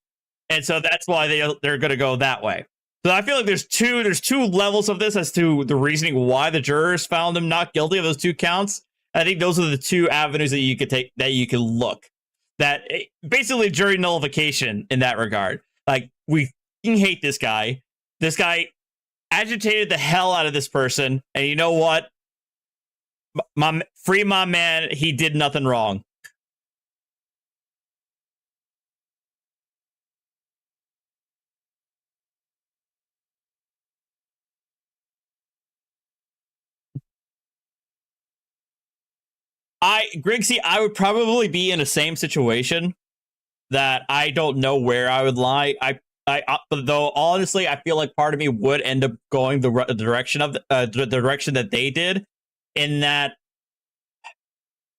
and so that's why they're going to go that way. So I feel like there's two levels of this as to the reasoning why the jurors found him not guilty of those two counts. I think those are the two avenues that you could take, that you can look. That basically jury nullification in that regard. Like, we hate this guy. This guy agitated the hell out of this person, and you know what? Free my man. He did nothing wrong. Griggsy, I would probably be in the same situation that I don't know where I would lie. But though honestly, I feel like part of me would end up going the direction of the direction that they did, in that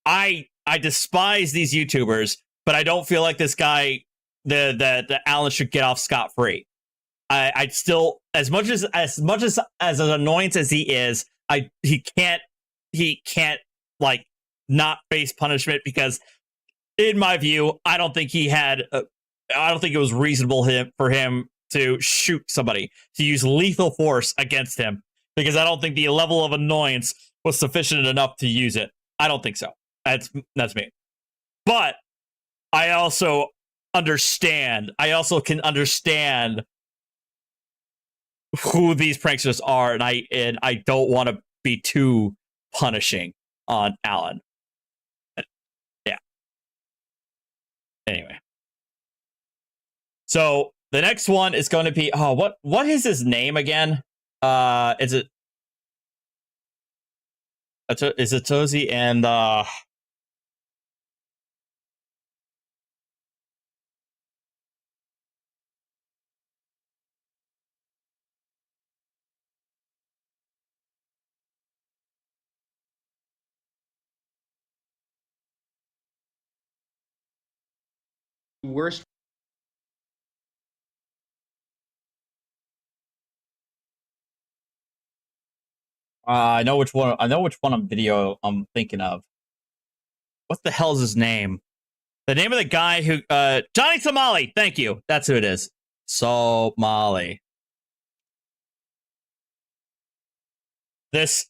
I despise these YouTubers, but I don't feel like this guy, the Alan, should get off scot free. I still, as much as an annoyance as he is, he can't like not face punishment, because in my view, I don't think it was reasonable for him to shoot somebody, to use lethal force against him, because I don't think the level of annoyance was sufficient enough to use it. I don't think so. That's me. But I also can understand who these pranksters are, and I don't want to be too punishing on Alan. Yeah. Anyway. So the next one is going to be what is his name again? Is it Tozy and worst. I know which one on video I'm thinking of. What the hell is his name? The name of the guy who Johnny Somali. Thank you. That's who it is. Somali. This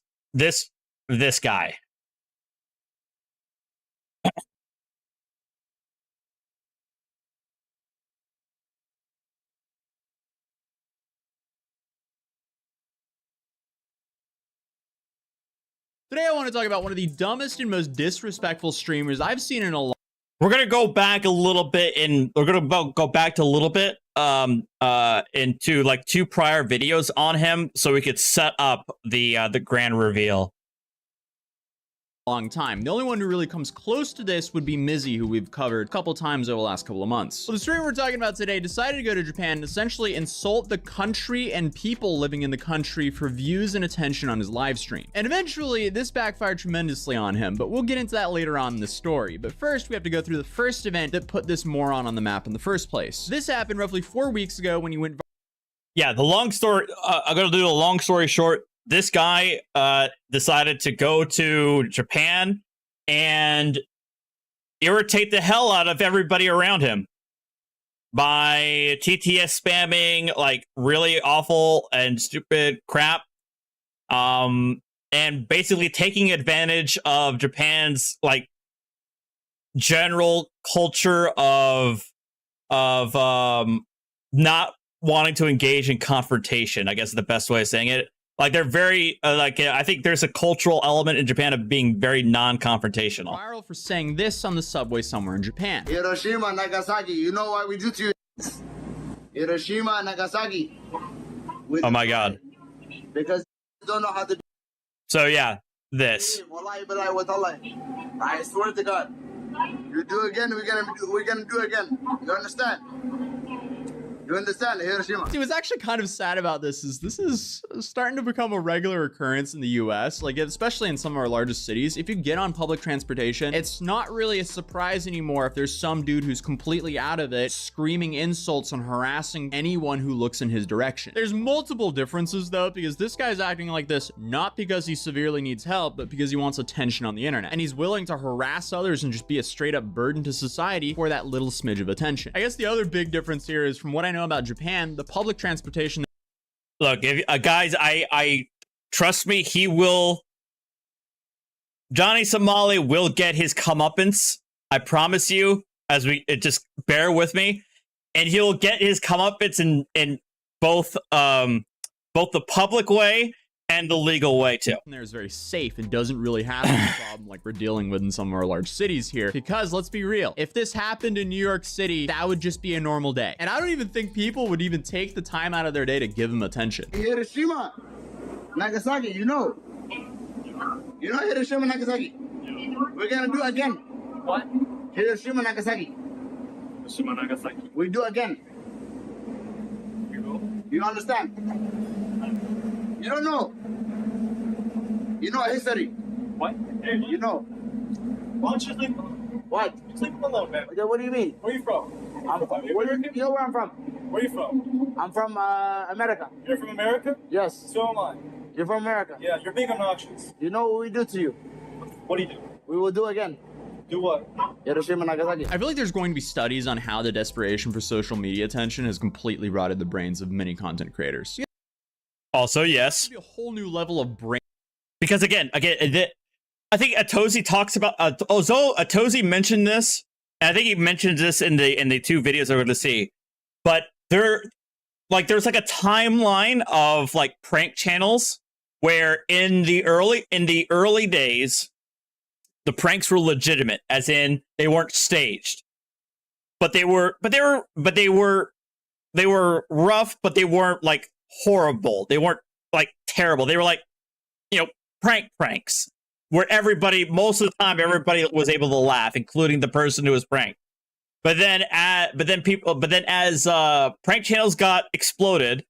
guy. Today I want to talk about one of the dumbest and most disrespectful streamers I've seen in a long. We're gonna go back a little bit, and we're gonna go back to a little bit into like 2 prior videos on him, so we could set up the grand reveal. Long time. The only one who really comes close to this would be Mizzy, who we've covered a couple times over the last couple of months. So the streamer we're talking about today decided to go to Japan and essentially insult the country and people living in the country for views and attention on his live stream. And eventually this backfired tremendously on him, but we'll get into that later on in the story. But first we have to go through the first event that put this moron on the map in the first place. This happened roughly 4 weeks ago when he went. Yeah, the long story. I'm gonna do a long story short. This guy decided to go to Japan and irritate the hell out of everybody around him by TTS spamming like really awful and stupid crap, and basically taking advantage of Japan's like general culture of not wanting to engage in confrontation, I guess is the best way of saying it. Like they're very I think there's a cultural element in Japan of being very non-confrontational. Viral for saying this on the subway somewhere in Japan. Hiroshima, Nagasaki, you know what we do to you? Hiroshima, Nagasaki. Oh my god. Because you don't know how to do. So yeah, this. I swear to God. You do again, we're gonna do again. You understand? You understand, Hiroshima? See, what's actually kind of sad about this is starting to become a regular occurrence in the US, like especially in some of our largest cities. If you get on public transportation, it's not really a surprise anymore if there's some dude who's completely out of it, screaming insults and harassing anyone who looks in his direction. There's multiple differences though, because this guy's acting like this not because he severely needs help, but because he wants attention on the internet. And he's willing to harass others and just be a straight up burden to society for that little smidge of attention. I guess the other big difference here is, from what I know about Japan, the public transportation. Look, if, guys, I trust me, he will. Johnny Somali will get his comeuppance. I promise you. Just bear with me, and he'll get his comeuppance in both the public way and the legal way too. There is very safe and doesn't really have a problem like we're dealing with in some of our large cities here. Because let's be real, if this happened in New York City, that would just be a normal day. And I don't even think people would even take the time out of their day to give him attention. Hiroshima, Nagasaki, you know Hiroshima, Nagasaki. We're gonna do again. What? Hiroshima, Nagasaki. Hiroshima, Nagasaki. We do again. You understand? You don't know. You know history. What? You know. Why don't you leave? What? Just leave him alone, man. Okay, what do you mean? Where you from? You know where I'm from? Where you from? I'm from America. You're from America? Yes. So am I. You're from America? Yeah, you're being obnoxious. You know what we do to you? What do you do? We will do again. Do what? Hiroshima, Nagasaki. I feel like there's going to be studies on how the desperation for social media attention has completely rotted the brains of many content creators. Also, yes. A whole new level of brain. Because again, I think Atozy talks about Atozy mentioned this, and I think he mentions this in the 2 videos we're going to see. But like there's like a timeline of like prank channels where in the early days, the pranks were legitimate, as in they weren't staged, but they were rough, but they weren't like horrible. They weren't like terrible. They were like, you know, pranks where most of the time, everybody was able to laugh, including the person who was pranked. But then as prank channels got exploded,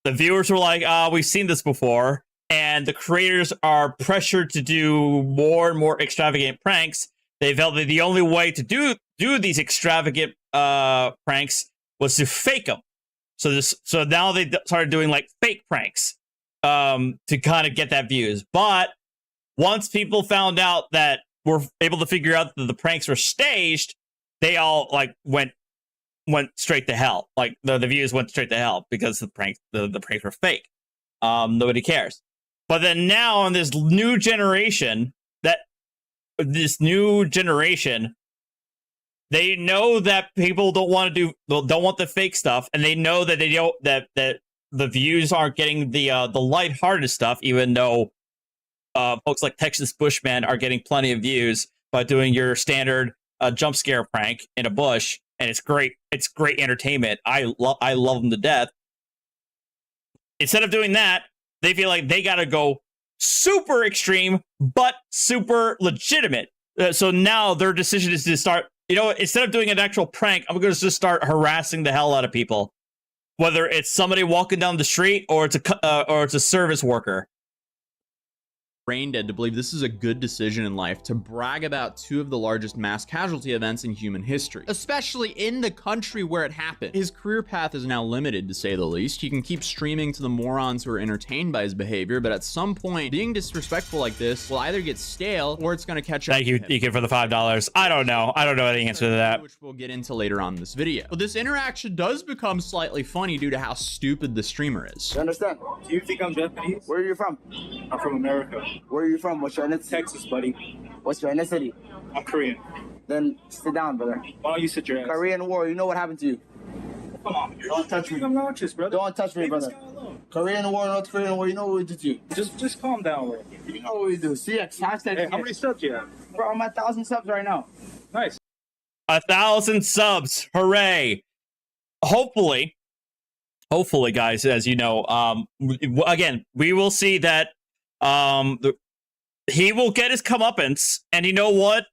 the viewers were like, we've seen this before. And the creators are pressured to do more and more extravagant pranks. They felt that the only way to do these extravagant pranks was to fake them. So now they started doing like fake pranks to kind of get that views. But once people found out that were able to figure out that the pranks were staged, they all like went straight to hell. Like the views went straight to hell because the pranks were fake. Nobody cares. But then now in this new generation, they know that people don't want the fake stuff, and they know that that the views aren't getting the lighthearted stuff, even though folks like Texas Bushman are getting plenty of views by doing your standard jump scare prank in a bush, and it's great. It's great entertainment. I love them to death. Instead of doing that, they feel like they got to go super extreme, but super legitimate. So now their decision is to start, instead of doing an actual prank, I'm going to just start harassing the hell out of people. Whether it's somebody walking down the street or it's a service worker. Brain dead to believe this is a good decision in life to brag about two of the largest mass casualty events in human history, especially in the country where it happened. His career path is now limited, to say the least. He can keep streaming to the morons who are entertained by his behavior, but at some point, being disrespectful like this will either get stale or it's going to catch up. Thank you, Deacon, for the $5. I don't know the answer to that. Which we'll get into later on in this video. But this interaction does become slightly funny due to how stupid the streamer is. You understand? Do you think I'm Japanese? Where are you from? I'm from America. Where are you from? What's your ethnicity? Texas, buddy. What's your ethnicity? I'm Korean. Then sit down, brother. Why don't you sit your ass? Korean War, you know what happened to you? Come on, don't touch me. I'm not just, brother. Don't touch me, brother. Korean War, North Korean War, you know what we did to you. Just calm down, bro. You know what we do. CX, hashtag. Hey, how many subs you have? Bro, I'm at 1,000 subs right now. Nice. 1,000 subs. Hooray. Hopefully, guys, as you know, again, we will see that he will get his comeuppance, and you know what?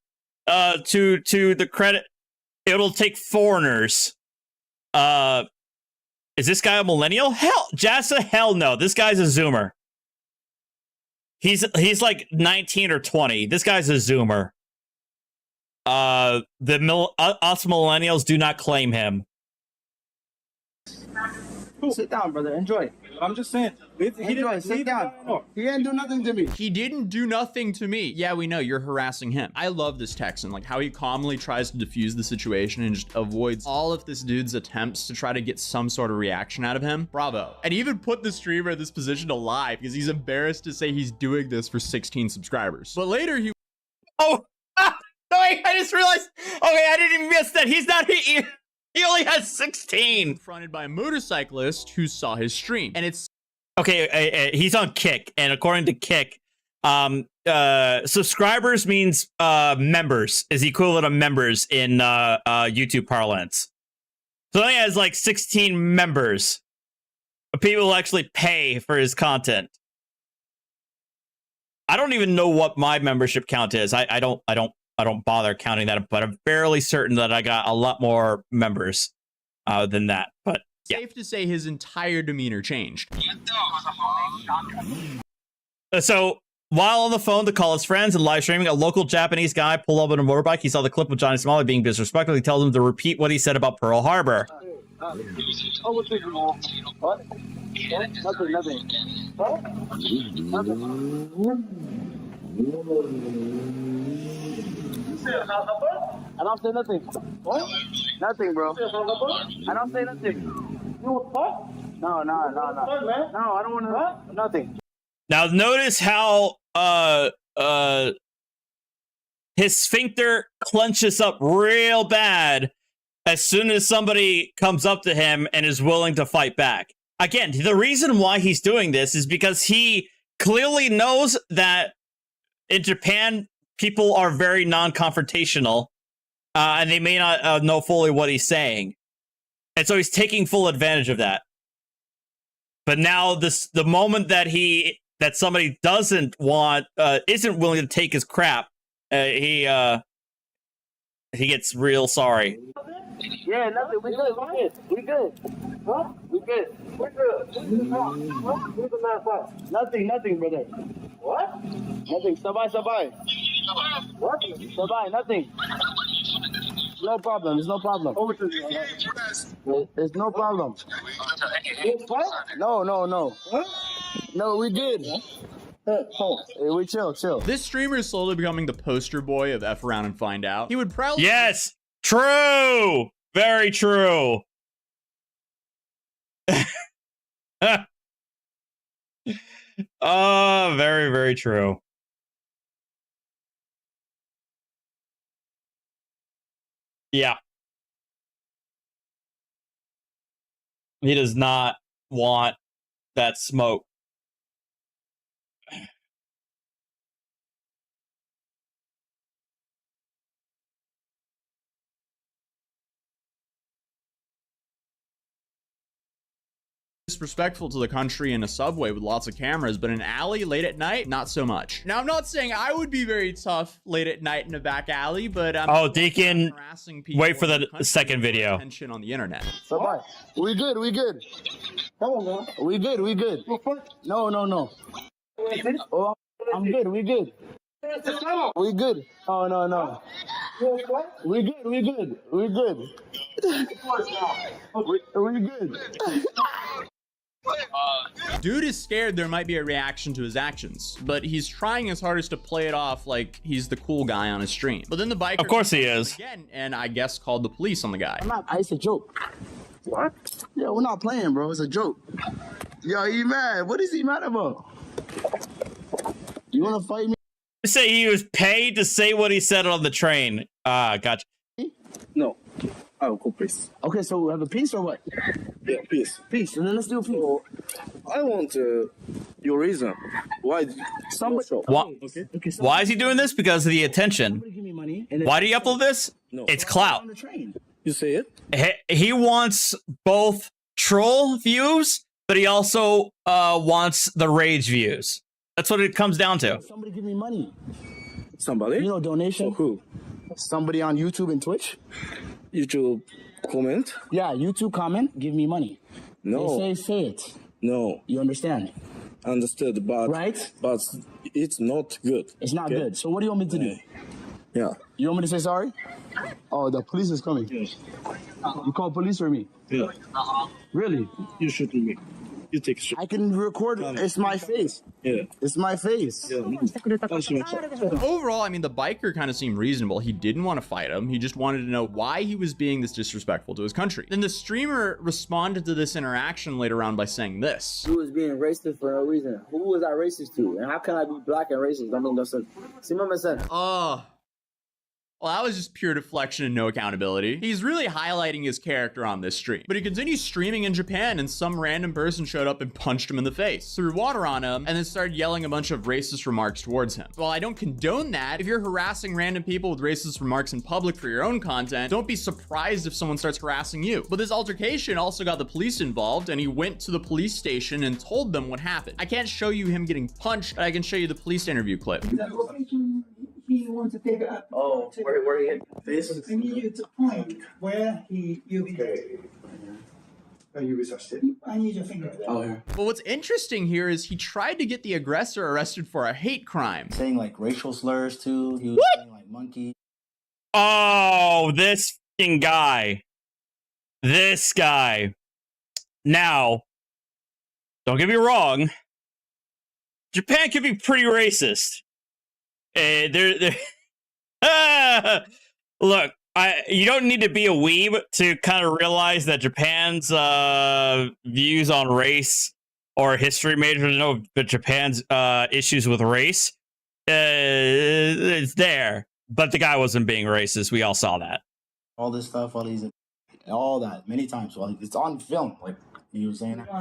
To the credit, it'll take foreigners. Is this guy a millennial? Hell, Jassa, hell no. This guy's a Zoomer. He's like 19 or 20. This guy's a Zoomer. Us millennials do not claim him. Sit down, brother. Enjoy. I'm just saying. Sit down. He didn't do nothing to me. He didn't do nothing to me. Yeah, we know you're harassing him. I love this Texan, like how he calmly tries to diffuse the situation and just avoids all of this dude's attempts to try to get some sort of reaction out of him. Bravo. And even put the streamer in this position to lie because he's embarrassed to say he's doing this for 16 subscribers. But later he... Oh, wait, I just realized. Okay, I didn't even miss that. He's not... He only has 16. Confronted by a motorcyclist who saw his stream. And it's... Okay, he's on Kick. And according to Kick, subscribers means members, is the equivalent of members in YouTube parlance. So he has like 16 members. People who actually pay for his content. I don't even know what my membership count is. I don't bother counting that, but I'm fairly certain that I got a lot more members than that. But yeah. Safe to say his entire demeanor changed. So while on the phone to call his friends and live streaming, a local Japanese guy pulled up on a motorbike. He saw the clip of Johnny Smalley being disrespectful. He tells him to repeat what he said about Pearl Harbor. Oh, what's it? What? Nothing. What? I don't say nothing. What? Nothing, bro. I don't say nothing. You what? No. No, I don't want to. Nothing. Now notice how his sphincter clenches up real bad as soon as somebody comes up to him and is willing to fight back. Again, the reason why he's doing this is because he clearly knows that in Japan, people are very non-confrontational, and they may not know fully what he's saying. And so he's taking full advantage of that. But now the moment that somebody isn't willing to take his crap, he gets real sorry. Yeah, nothing. We good. We good. Huh? We good. We're good. Nothing, brother. What? Nothing. Sabay. What? Sabay, nothing. No problem. There's no problem. There's no problem. What? No. What? No, we good. Hey, we chill. This streamer is slowly becoming the poster boy of F around and find out. He would probably... Yes! True! Very true. Very, very true. Yeah. He does not want that smoke. Disrespectful to the country in a subway with lots of cameras, but in an alley late at night, not so much. Now, I'm not saying I would be very tough late at night in a back alley, but Deacon, wait for the second video. Attention on the internet. Sabay, we good. Come on, man. We good. No. Oh, I'm good. We good. We good. Oh, no. We good. We good. Dude is scared there might be a reaction to his actions, but he's trying his hardest to play it off like he's the cool guy on his stream. But then the biker, of course he is, again, and I guess called the police on the guy. It's a joke. What? Yeah, we're not playing, bro. It's a joke. Yo, he mad? What is he mad about? You wanna fight me? You say he was paid to say what he said on the train. Gotcha. No. Oh, cool, peace. Okay, so we have a peace or what? Yeah, peace. Peace, and then let's do a peace. I want your reason. Why? Somebody. Why is he doing this? Because of the attention. Why do you upload this? No. It's clout. You say it? He wants both troll views, but he also wants the rage views. That's what it comes down to. Somebody give me money. Somebody? You know, donation. For who? Somebody on YouTube and Twitch. YouTube comment? Yeah, YouTube comment, give me money. No. They say it. No. You understand? Understood, but... Right? But it's not good. It's not good. So what do you want me to do? Yeah. You want me to say sorry? Oh, the police is coming. Yes. You call police for me? Yeah. Really? You shoot me. You take a shot. I can record. It's my face. Yeah. It's my face. Yeah. Overall, I mean, the biker kind of seemed reasonable. He didn't want to fight him. He just wanted to know why he was being this disrespectful to his country. Then the streamer responded to this interaction later on by saying this. Who was being racist for no reason? Who was I racist to? And how can I be black and racist? I mean, that's a... See what I'm saying? Well, that was just pure deflection and no accountability. He's really highlighting his character on this stream. But he continues streaming in Japan and some random person showed up and punched him in the face, threw water on him, and then started yelling a bunch of racist remarks towards him. While I don't condone that, if you're harassing random people with racist remarks in public for your own content, don't be surprised if someone starts harassing you. But this altercation also got the police involved, and he went to the police station and told them what happened. I can't show you him getting punched, but I can show you the police interview clip. He wants to take a... Oh, where he hit this? I need you to point where you hit. I need your finger. But what's interesting here is he tried to get the aggressor arrested for a hate crime. Saying like racial slurs too. He was saying like monkey. Oh, this fucking guy. This guy. Now, don't get me wrong. Japan can be pretty racist. Look, you don't need to be a weeb to kind of realize that Japan's views on race or history major to know that Japan's issues with race it's there, but the guy wasn't being racist. We all saw that. All this stuff, all these all that many times. Well, it's on film. Like you were saying. So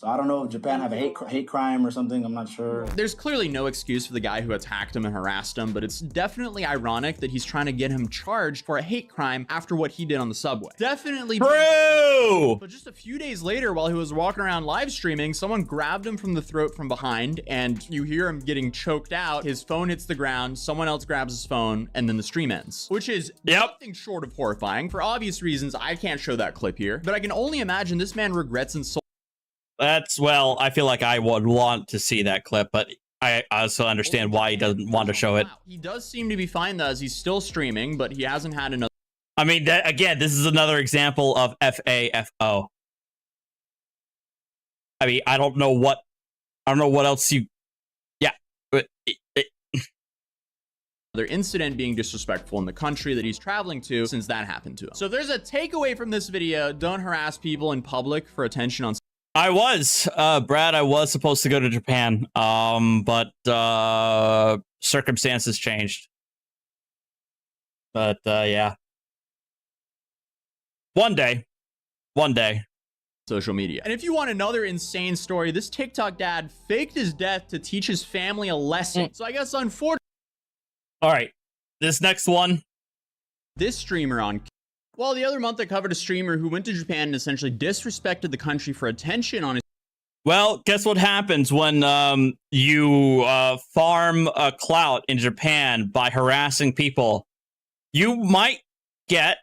I don't know if Japan have a hate crime or something. I'm not sure. There's clearly no excuse for the guy who attacked him and harassed him, but it's definitely ironic that he's trying to get him charged for a hate crime after what he did on the subway. Definitely true. But just a few days later, while he was walking around live streaming, someone grabbed him from the throat from behind, and you hear him getting choked out. His phone hits the ground, someone else grabs his phone, and then the stream ends, which is nothing short of horrifying. For obvious reasons, I can't show that clip here, but I can only imagine this man regrets and Well, I feel like I would want to see that clip, but I also understand why he doesn't want to show it. He does seem to be fine though, as he's still streaming, but he hasn't had another. I mean, again, this is another example of FAFO. I mean, I don't know what else you. Yeah, but Another incident being disrespectful in the country that he's traveling to, since that happened to him. So if there's a takeaway from this video, don't harass people in public for attention on. Brad, I was supposed to go to Japan, but circumstances changed. But yeah, one day. Social media. And if you want another insane story, this TikTok dad faked his death to teach his family a lesson. So I guess unfortunately. All right, this next one. This streamer on. Well, the other month I covered a streamer who went to Japan and essentially disrespected the country for attention on his. Well, guess what happens when you farm a clout in Japan by harassing people? You might get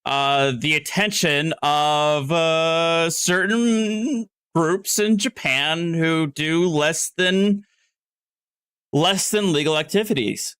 the attention of certain groups in Japan who do less than legal activities.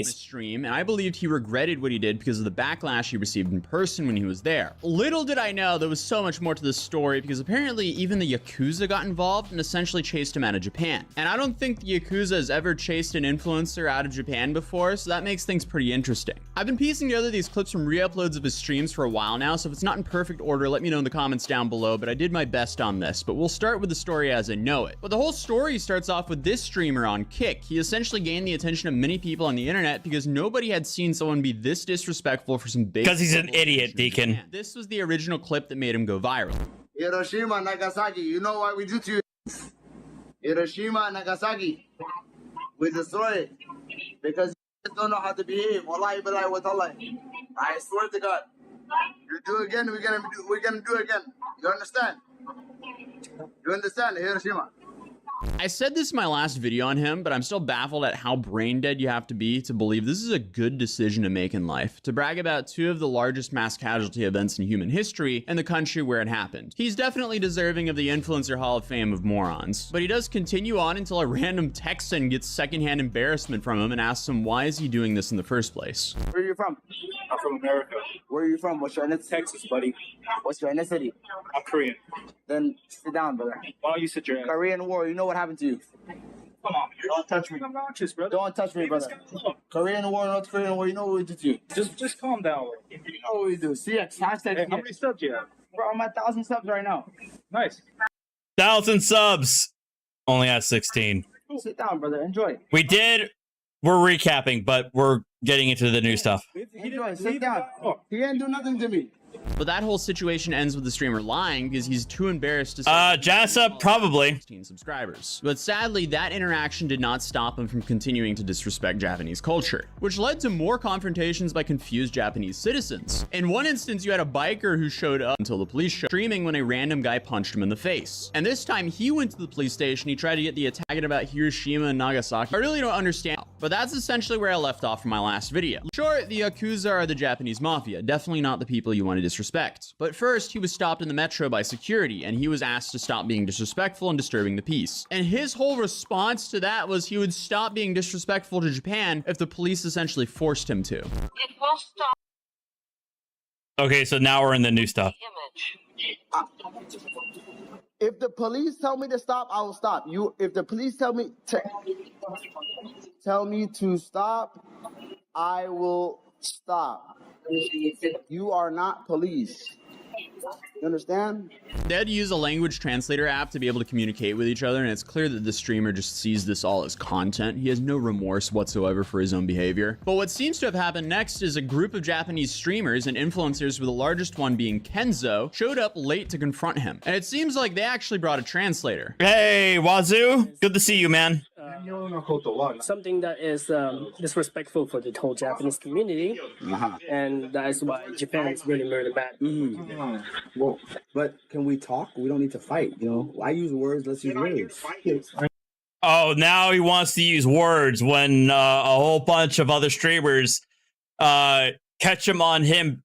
Stream, and I believed he regretted what he did because of the backlash he received in person when he was there. Little did I know there was so much more to this story, because apparently even the Yakuza got involved and essentially chased him out of Japan. And I don't think the Yakuza has ever chased an influencer out of Japan before, so that makes things pretty interesting. I've been piecing together these clips from re-uploads of his streams for a while now, so if it's not in perfect order, let me know in the comments down below, but I did my best on this. But we'll start with the story as I know it. But the whole story starts off with this streamer on Kick. He essentially gained the attention of many people on the internet because nobody had seen someone be this disrespectful for some basic. Because he's an idiot, Deacon. This was the original clip that made him go viral. Hiroshima, Nagasaki, you know what we do to you? Hiroshima, Nagasaki, we destroy it because you don't know how to behave. Wallahi, billahi, wa tallahi. I swear to God, you do again, we're gonna do again. You understand? You understand, Hiroshima? I said this in my last video on him, but I'm still baffled at how brain dead you have to be to believe this is a good decision to make in life, to brag about two of the largest mass casualty events in human history and the country where it happened. He's definitely deserving of the Influencer Hall of Fame of morons, but he does continue on until a random Texan gets secondhand embarrassment from him and asks him why is he doing this in the first place. Where are you from? I'm from America. Where are you from? What's your ethnicity? Texas, buddy. What's your ethnicity? I'm Korean. Then sit down, brother. Why don't you sit your ass? Korean War, you know what happened to you? Come on, don't touch me. I'm conscious, brother. Don't touch me, brother. Korean War, North Korean War, you know what we did to you. Just calm down. You know what we do. CX, hashtag. Hey, how many subs you have? Bro, I'm at 1,000 subs right now. Nice. 1,000 subs. Only at 16. Sit down, brother. Enjoy. We're recapping, but we're getting into the new stuff. Enjoy. Sit down. He didn't do nothing to me. But that whole situation ends with the streamer lying because he's too embarrassed to say Jassa, probably 16 subscribers. But sadly, that interaction did not stop him from continuing to disrespect Japanese culture, which led to more confrontations by confused Japanese citizens. In one instance, you had a biker who showed up until the police showed, streaming when a random guy punched him in the face. And this time he went to the police station. He tried to get the attack about Hiroshima and Nagasaki. I really don't understand, but that's essentially where I left off from my last video. Sure, the Yakuza are the Japanese mafia, definitely not the people you want to disrespect. But first, he was stopped in the metro by security, and he was asked to stop being disrespectful and disturbing the peace. And his whole response to that was he would stop being disrespectful to Japan if the police essentially forced him to. It will stop. Okay, so now we're in the new stuff. If the police tell me to stop, I will stop. If the police tell me to stop, I will stop. You are not police. You understand? They had to use a language translator app to be able to communicate with each other, and it's clear that the streamer just sees this all as content. He has no remorse whatsoever for his own behavior. But what seems to have happened next is a group of Japanese streamers and influencers, with the largest one being Kenzo, showed up late to confront him. And it seems like they actually brought a translator. Hey, Wazoo. Good to see you, man. Something that is disrespectful for the whole Japanese community, and that is why Japan is really murder bad. Well, but can we talk? We don't need to fight, you know? I use words, let's use words. Oh, now he wants to use words when a whole bunch of other streamers catch him on him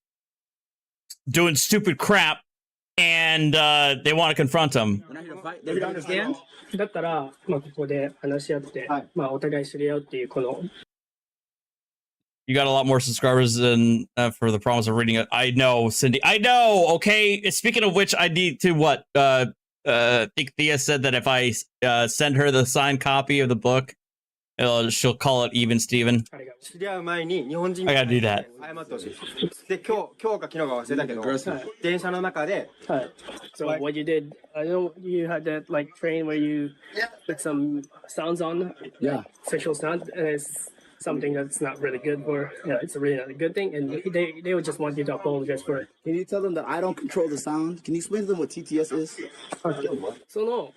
doing stupid crap, and they want to confront him. They don't understand? だったら、ここで話し合って、お互い知り合うっていうこの You got a lot more subscribers than for the promise of reading it. I know, Cindy. I know. Okay. Speaking of which, I need to what? I think Thea said that if I send her the signed copy of the book, she'll call it Even Steven. I gotta do that. で、今日か昨日か忘れたけど、電車の中で、So what you did, I know you had that like train where you put some sounds on, sexual sound, and it's something that's not really good for, it's a really not a good thing, and they would just want you to apologize for it. Can you tell them that I don't control the sound? Can you explain to them what TTS is? So no.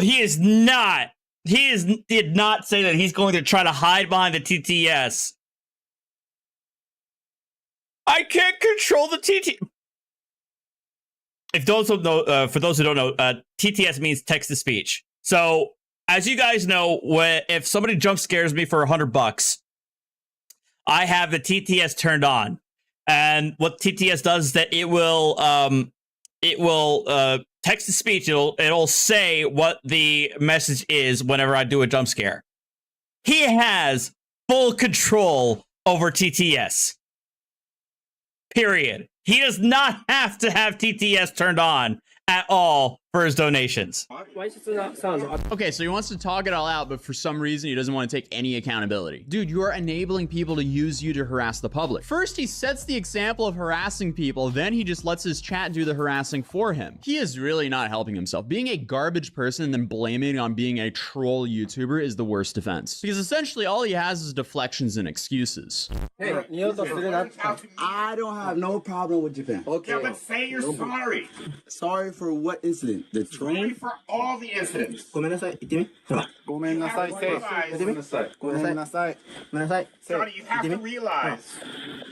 He is not. Did not say that he's going to try to hide behind the TTS. I can't control the TTS. If those who know, for those who don't know, TTS means text to speech. So, as you guys know, if somebody jump scares me for $100, I have the TTS turned on, and what TTS does is that it will text to speech. It'll say what the message is whenever I do a jump scare. He has full control over TTS. Period. He does not have to have TTS turned on at all for his donations. Why is it not sound? Okay, so he wants to talk it all out, but for some reason he doesn't want to take any accountability. Dude, you are enabling people to use you to harass the public. First, he sets the example of harassing people, then he just lets his chat do the harassing for him. He is really not helping himself. Being a garbage person and then blaming on being a troll YouTuber is the worst defense. Because essentially all he has is deflections and excuses. Hey, I don't have no problem with Japan. Okay. Yeah, but say you're sorry. Sorry for what incident? The train? Sorry for all the incidents. ごめんなさい。言ってみ。ごめんなさい。Say it. 言ってみ。ごめんなさい。ごめんなさい。Johnny, you have to realize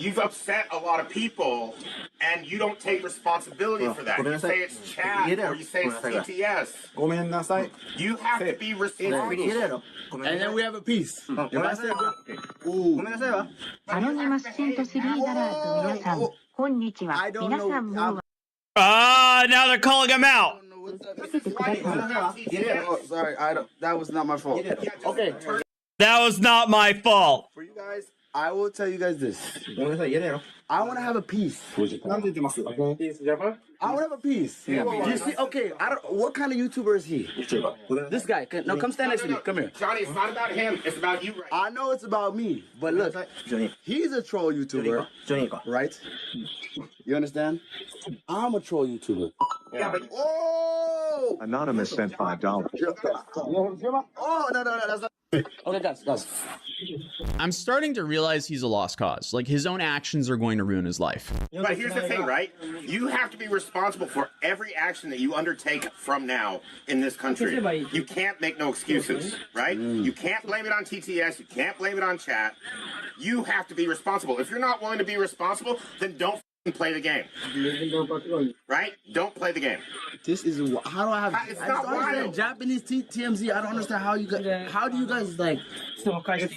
you've upset a lot of people, and you don't take responsibility for that. You say it's chat or you say it's TTS. ごめんなさい。You have to be responsible. And then we have a peace. ごめんなさい。ごめんなさいわ。アノニマスセント3ダラーと皆さん、こんにちは。皆さんも。Now they're calling him out. Sorry, that was not my fault. Okay. That was not my fault. For you guys, I will tell you guys this. I want to have a peace. I want to have a peace. Do you see? Okay, what kind of YouTuber is he? This guy. No, come stand next to me. Come here. Johnny, it's not about him. It's about you. Right? I know it's about me, but look, he's a troll YouTuber, right? You understand? I'm a troll YouTuber. Yeah, but Anonymous sent $5. Oh no, that's not. Okay, guys. I'm starting to realize he's a lost cause. Like, his own actions are going to ruin his life. But here's the thing, right? You have to be responsible for every action that you undertake from now in this country. You can't make no excuses, right? You can't blame it on TTS. You can't blame it on chat. You have to be responsible. If you're not willing to be responsible, then don't play the game. Right? Don't play the game. This is how do I have? It's I not don't understand wild. Japanese TMZ. I don't understand how you guys. How do you guys like?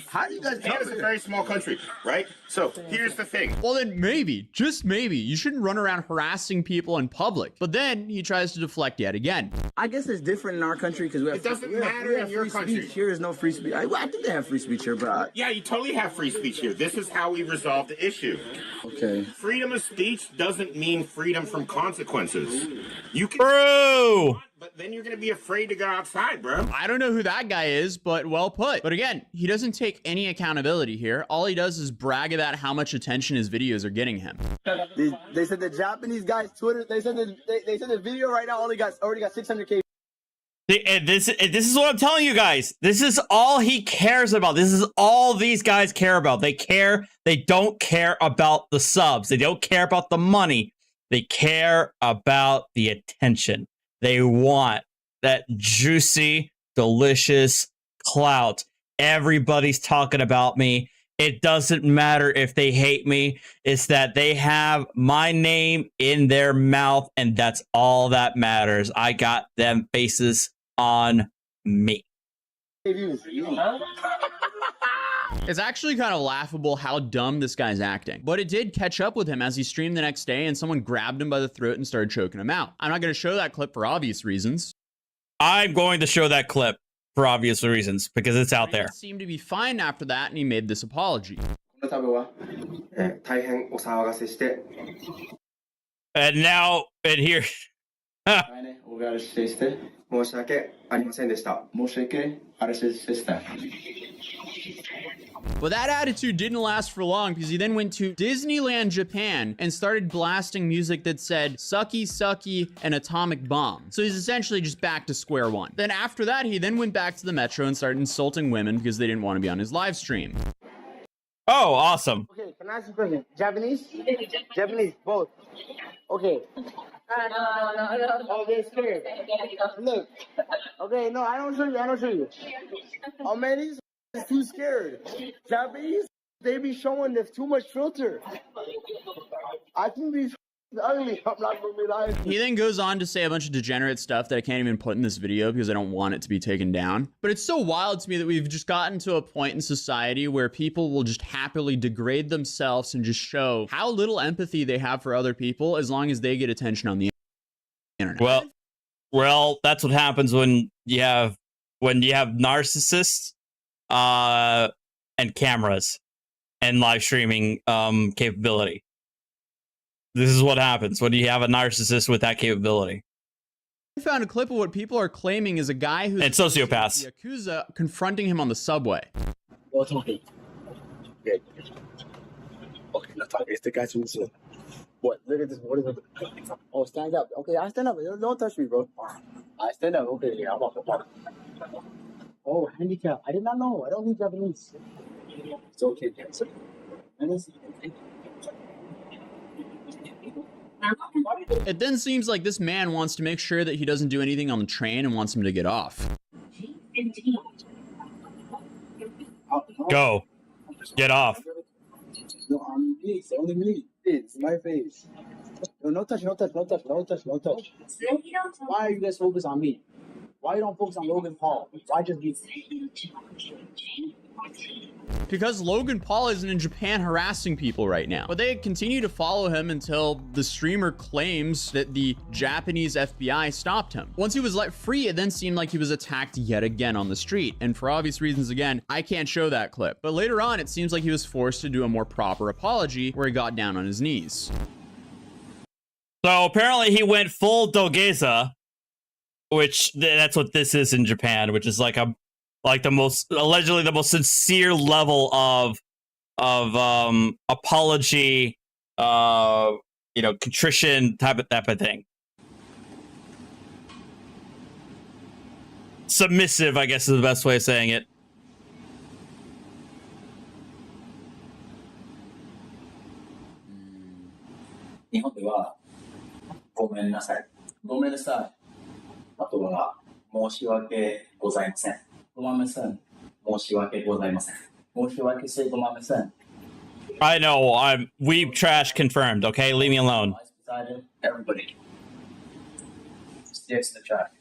How do you guys? Japan is a very small country, right? So here's the thing. Well, then maybe, just maybe, you shouldn't run around harassing people in public. But then he tries to deflect yet again. I guess it's different in our country because we have. It doesn't matter in your country. Speech. Here is no free speech. I think they have free speech here, but yeah, you totally have free speech here. This is how we resolve the issue. Okay. Freedom of speech speech doesn't mean freedom from consequences. You can, bro, but then you're gonna be afraid to go outside, bro. I don't know who that guy is, but well put. But again, he doesn't take any accountability here. All he does is brag about how much attention his videos are getting him. They said the Japanese guy's Twitter. They said the video right now already got 600K. This is what I'm telling you guys. This is all he cares about. This is all these guys care about. They don't care about the subs. They don't care about the money. They care about the attention. They want that juicy, delicious clout. Everybody's talking about me. It doesn't matter if they hate me. It's that they have my name in their mouth, and that's all that matters. I got them faces on me. It's actually kind of laughable how dumb this guy's acting. But it did catch up with him as he streamed the next day and someone grabbed him by the throat and started choking him out. I'm not going to show that clip for obvious reasons. I'm going to show that clip for obvious reasons because it's out there. He seemed to be fine after that and he made this apology. And now, and here. But that attitude didn't last for long because he then went to Disneyland, Japan and started blasting music that said sucky, sucky, and atomic bomb. So he's essentially just back to square one. Then after that, he then went back to the metro and started insulting women because they didn't want to be on his live stream. Oh, awesome. Okay, can I ask you a question? Japanese? Japanese, both. Okay. Oh, they're scared. Look. Okay, no, I don't show you. Oh, man, these is too scared. Japanese, they be showing there's too much filter. I think these ugly. I'm not gonna be lying. He then goes on to say a bunch of degenerate stuff that I can't even put in this video because I don't want it to be taken down. But it's so wild to me that we've just gotten to a point in society where people will just happily degrade themselves and just show how little empathy they have for other people as long as they get attention on the internet. Well, that's what happens when you have narcissists and cameras and live streaming capability. This is what happens when you have a narcissist with that capability. I found a clip of what people are claiming is a guy who's and sociopaths. Yakuza confronting him on the subway. What? Okay, now talk. It's the guy who's what? Look at this. What is it? Oh, stand up. Okay, I stand up. Don't touch me, bro. I stand up. Okay, yeah, I'm up. Oh, handicap. I did not know. I don't need Japanese. It's okay, cancer. It then seems like this man wants to make sure that he doesn't do anything on the train and wants him to get off. Go. Get off. No, I'm me. Only me. It's my face. No touch. Why are you guys focused on me? Why you don't focus on Logan Paul? Why just be... Because Logan Paul isn't in Japan harassing people right now. But they continue to follow him until the streamer claims that the Japanese FBI stopped him. Once he was let free, it then seemed like he was attacked yet again on the street. And for obvious reasons, again, I can't show that clip. But later on, it seems like he was forced to do a more proper apology where he got down on his knees. So apparently he went full Dogeza, which that's what this is in Japan, which is like allegedly the most sincere level of apology, contrition type of thing. Submissive, I guess, is the best way of saying it. I know, I'm weeb trash confirmed, okay? Leave me alone. Everybody. Sticks in the track.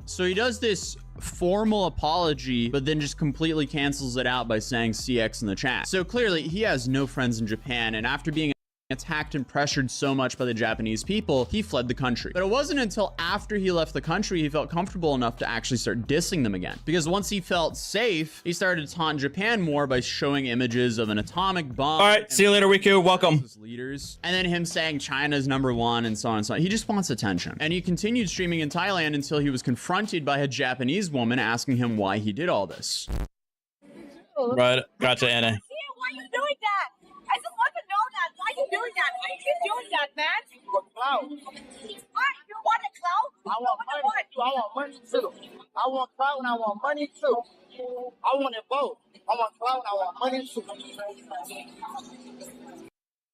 So he does this formal apology, but then just completely cancels it out by saying CX in the chat. So clearly he has no friends in Japan, and after being attacked and pressured so much by the Japanese people, he fled the country. But it wasn't until after he left the country he felt comfortable enough to actually start dissing them again. Because once he felt safe, he started to taunt Japan more by showing images of an atomic bomb. All right, see you later, Riku. Welcome. Leaders, and then him saying China's #1 and so on and so on. He just wants attention. And he continued streaming in Thailand until he was confronted by a Japanese woman asking him why he did all this. Right, gotcha, Anna. Why are you doing that? I just want to know that. Why are you doing that? Why are you doing that, man? For clout. What? You want a clout? I want money too. I want money too. I want clout and I want money too. I want it both. I want clout and I want money too.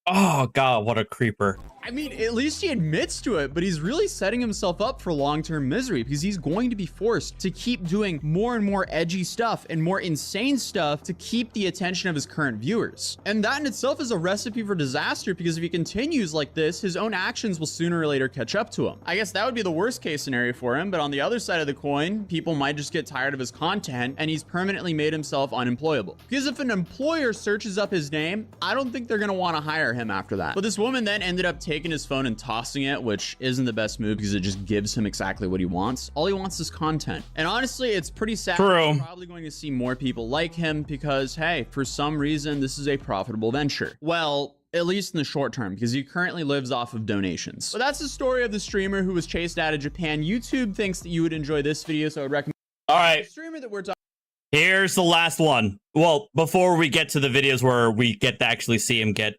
Oh god, what a creeper. I mean, at least he admits to it, but he's really setting himself up for long-term misery because he's going to be forced to keep doing more and more edgy stuff and more insane stuff to keep the attention of his current viewers. And that in itself is a recipe for disaster because if he continues like this, his own actions will sooner or later catch up to him. I guess that would be the worst case scenario for him, but on the other side of the coin, people might just get tired of his content and he's permanently made himself unemployable. Because if an employer searches up his name, I don't think they're going to want to hire him after that. But this woman then ended up taking his phone and tossing it, which isn't the best move because it just gives him exactly what he wants. All he wants is content. And honestly, it's pretty sad. True. We're probably going to see more people like him because, hey, for some reason, this is a profitable venture. Well, at least in the short term, because he currently lives off of donations. But that's the story of the streamer who was chased out of Japan. YouTube thinks that you would enjoy this video, so I would recommend. All right. The streamer that we're talking. Here's the last one. Well, before we get to the videos where we get to actually see him get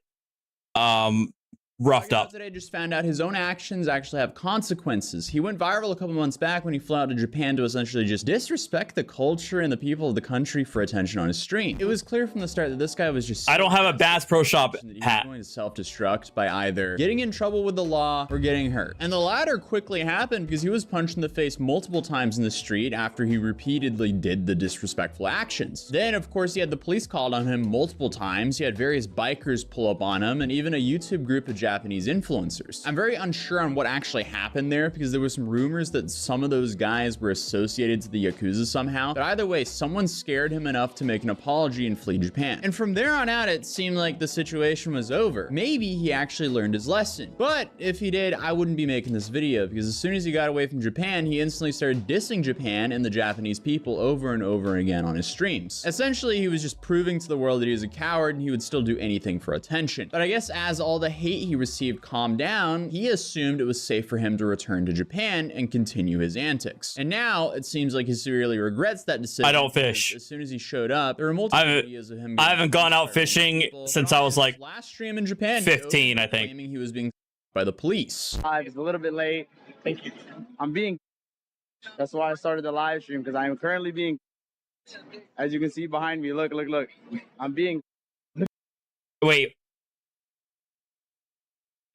roughed up. Today just found out his own actions actually have consequences. He went viral a couple months back when he flew out to Japan to essentially just disrespect the culture and the people of the country for attention on his stream. It was clear from the start that this guy was just I don't have a Bass Pro Shop hat. Going to self-destruct by either getting in trouble with the law or getting hurt. And the latter quickly happened because he was punched in the face multiple times in the street after he repeatedly did the disrespectful actions. Then, of course, he had the police called on him multiple times. He had various bikers pull up on him and even a YouTube group of Japanese influencers. I'm very unsure on what actually happened there because there were some rumors that some of those guys were associated to the Yakuza somehow. But either way, someone scared him enough to make an apology and flee Japan. And from there on out, it seemed like the situation was over. Maybe he actually learned his lesson. But if he did, I wouldn't be making this video because as soon as he got away from Japan, he instantly started dissing Japan and the Japanese people over and over again on his streams. Essentially, he was just proving to the world that he was a coward and he would still do anything for attention. But I guess as all the hate he received calmed down, he assumed it was safe for him to return to Japan and continue his antics. And now it seems like he severely regrets that decision. I don't fish. As soon as he showed up, there were multiple videos of him. I haven't gone out fishing since I was like last stream in Japan, 15, I think. Claiming he was being by the police. I was a little bit late. Thank you. I'm being. That's why I started the live stream because I am currently being. As you can see behind me, look. I'm being. Wait.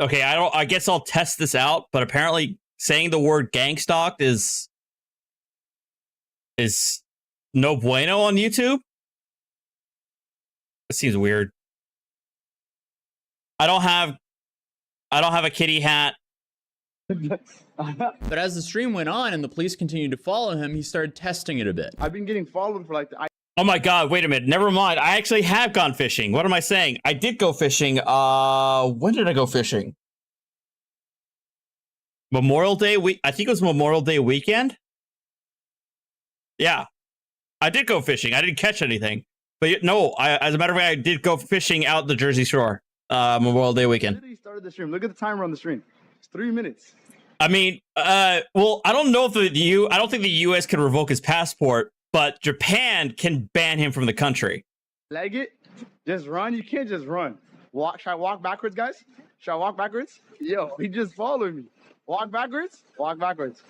Okay, I guess I'll test this out, but apparently saying the word gang stalked is no bueno on YouTube. It seems weird. I don't have a kitty hat. But as the stream went on and the police continued to follow him, he started testing it a bit. I've been getting followed for like Oh my god, wait a minute. Never mind. I actually have gone fishing. What am I saying? I did go fishing. When did I go fishing? Memorial Day week. I think it was Memorial Day weekend. Yeah. I did go fishing. I didn't catch anything. But no, as a matter of fact, I did go fishing out the Jersey Shore. Memorial Day weekend. Literally started the stream. Look at the timer on the stream. It's 3 minutes. I mean, well, I don't know if I don't think the US can revoke his passport, but Japan can ban him from the country. Leg it. Just run. You can't just run. Walk. Should I walk backwards, guys? Should I walk backwards? Yo, he just followed me. Walk backwards. Walk backwards.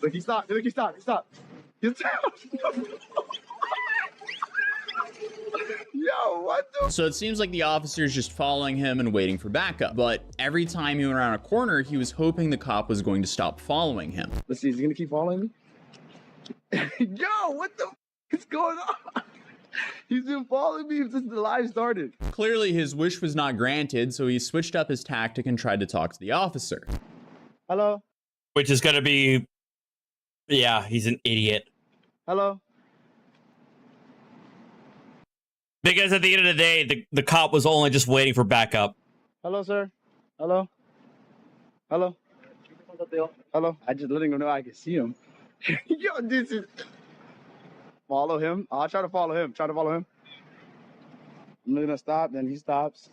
Look, he stopped. Look, he stopped. He stopped. He stopped. Yo, what the? So it seems like the officer is just following him and waiting for backup. But every time he went around a corner, he was hoping the cop was going to stop following him. Let's see, is he gonna keep following me? Yo, what the is going on? He's been following me since the live started. Clearly, his wish was not granted, so he switched up his tactic and tried to talk to the officer. Hello? Which is gonna be... Yeah, he's an idiot. Hello? Because at the end of the day, the cop was only just waiting for backup. Hello, sir. Hello. Hello. Hello. I just letting him know I can see him. Yo, this is. Follow him. I'll try to follow him. Try to follow him. I'm gonna stop, then he stops.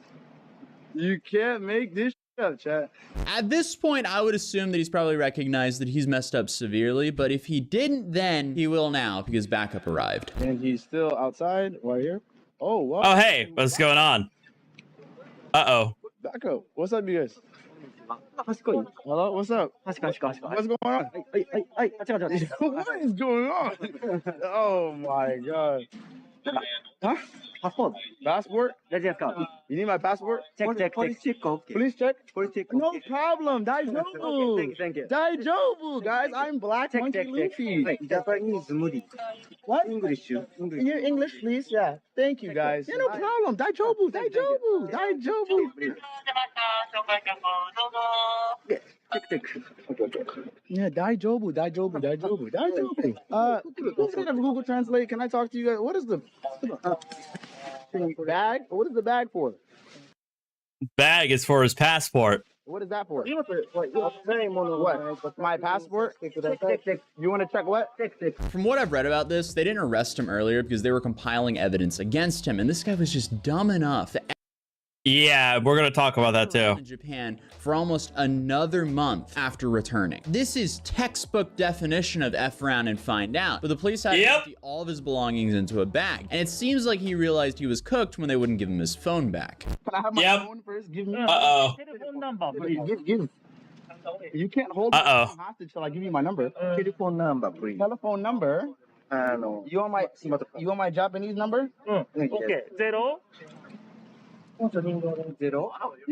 You can't make this up, chat. At this point, I would assume that he's probably recognized that he's messed up severely, but if he didn't then, he will now because backup arrived. And he's still outside right here. Oh, wow. Oh, hey, what's going on? Uh-oh. Backup. What's up, you guys? Hello, what's up? What's going on? What is going on? Oh my god. Huh? Passport. Passport? You need my passport? Check. Police check? No problem. Daijobu. Thank you. Daijobu, guys. I'm Black Monkey Luffy. Japanese moody. What? English. Your English, please? Yeah. Thank you, guys. Yeah, no problem. Daijobu. Yeah, Daijobu. Instead of Google Translate, can I talk to you guys? What is the bag? What is the bag for? Bag is for his passport. What is that for? What? My passport? You want to check what? From what I've read about this, they didn't arrest him earlier because they were compiling evidence against him, and this guy was just dumb enough to Yeah, we're going to talk about that too. In Japan for almost another month after returning. This is textbook definition of F around and find out. But the police had to empty all of his belongings into a bag. And it seems like he realized he was cooked when they wouldn't give him his phone back. Can I have my phone first? Give me. Uh-oh. Give. You can't hold my phone hostage till I give you my number. Telephone number, please. Telephone number? No. You want my Japanese number? Okay. 0. You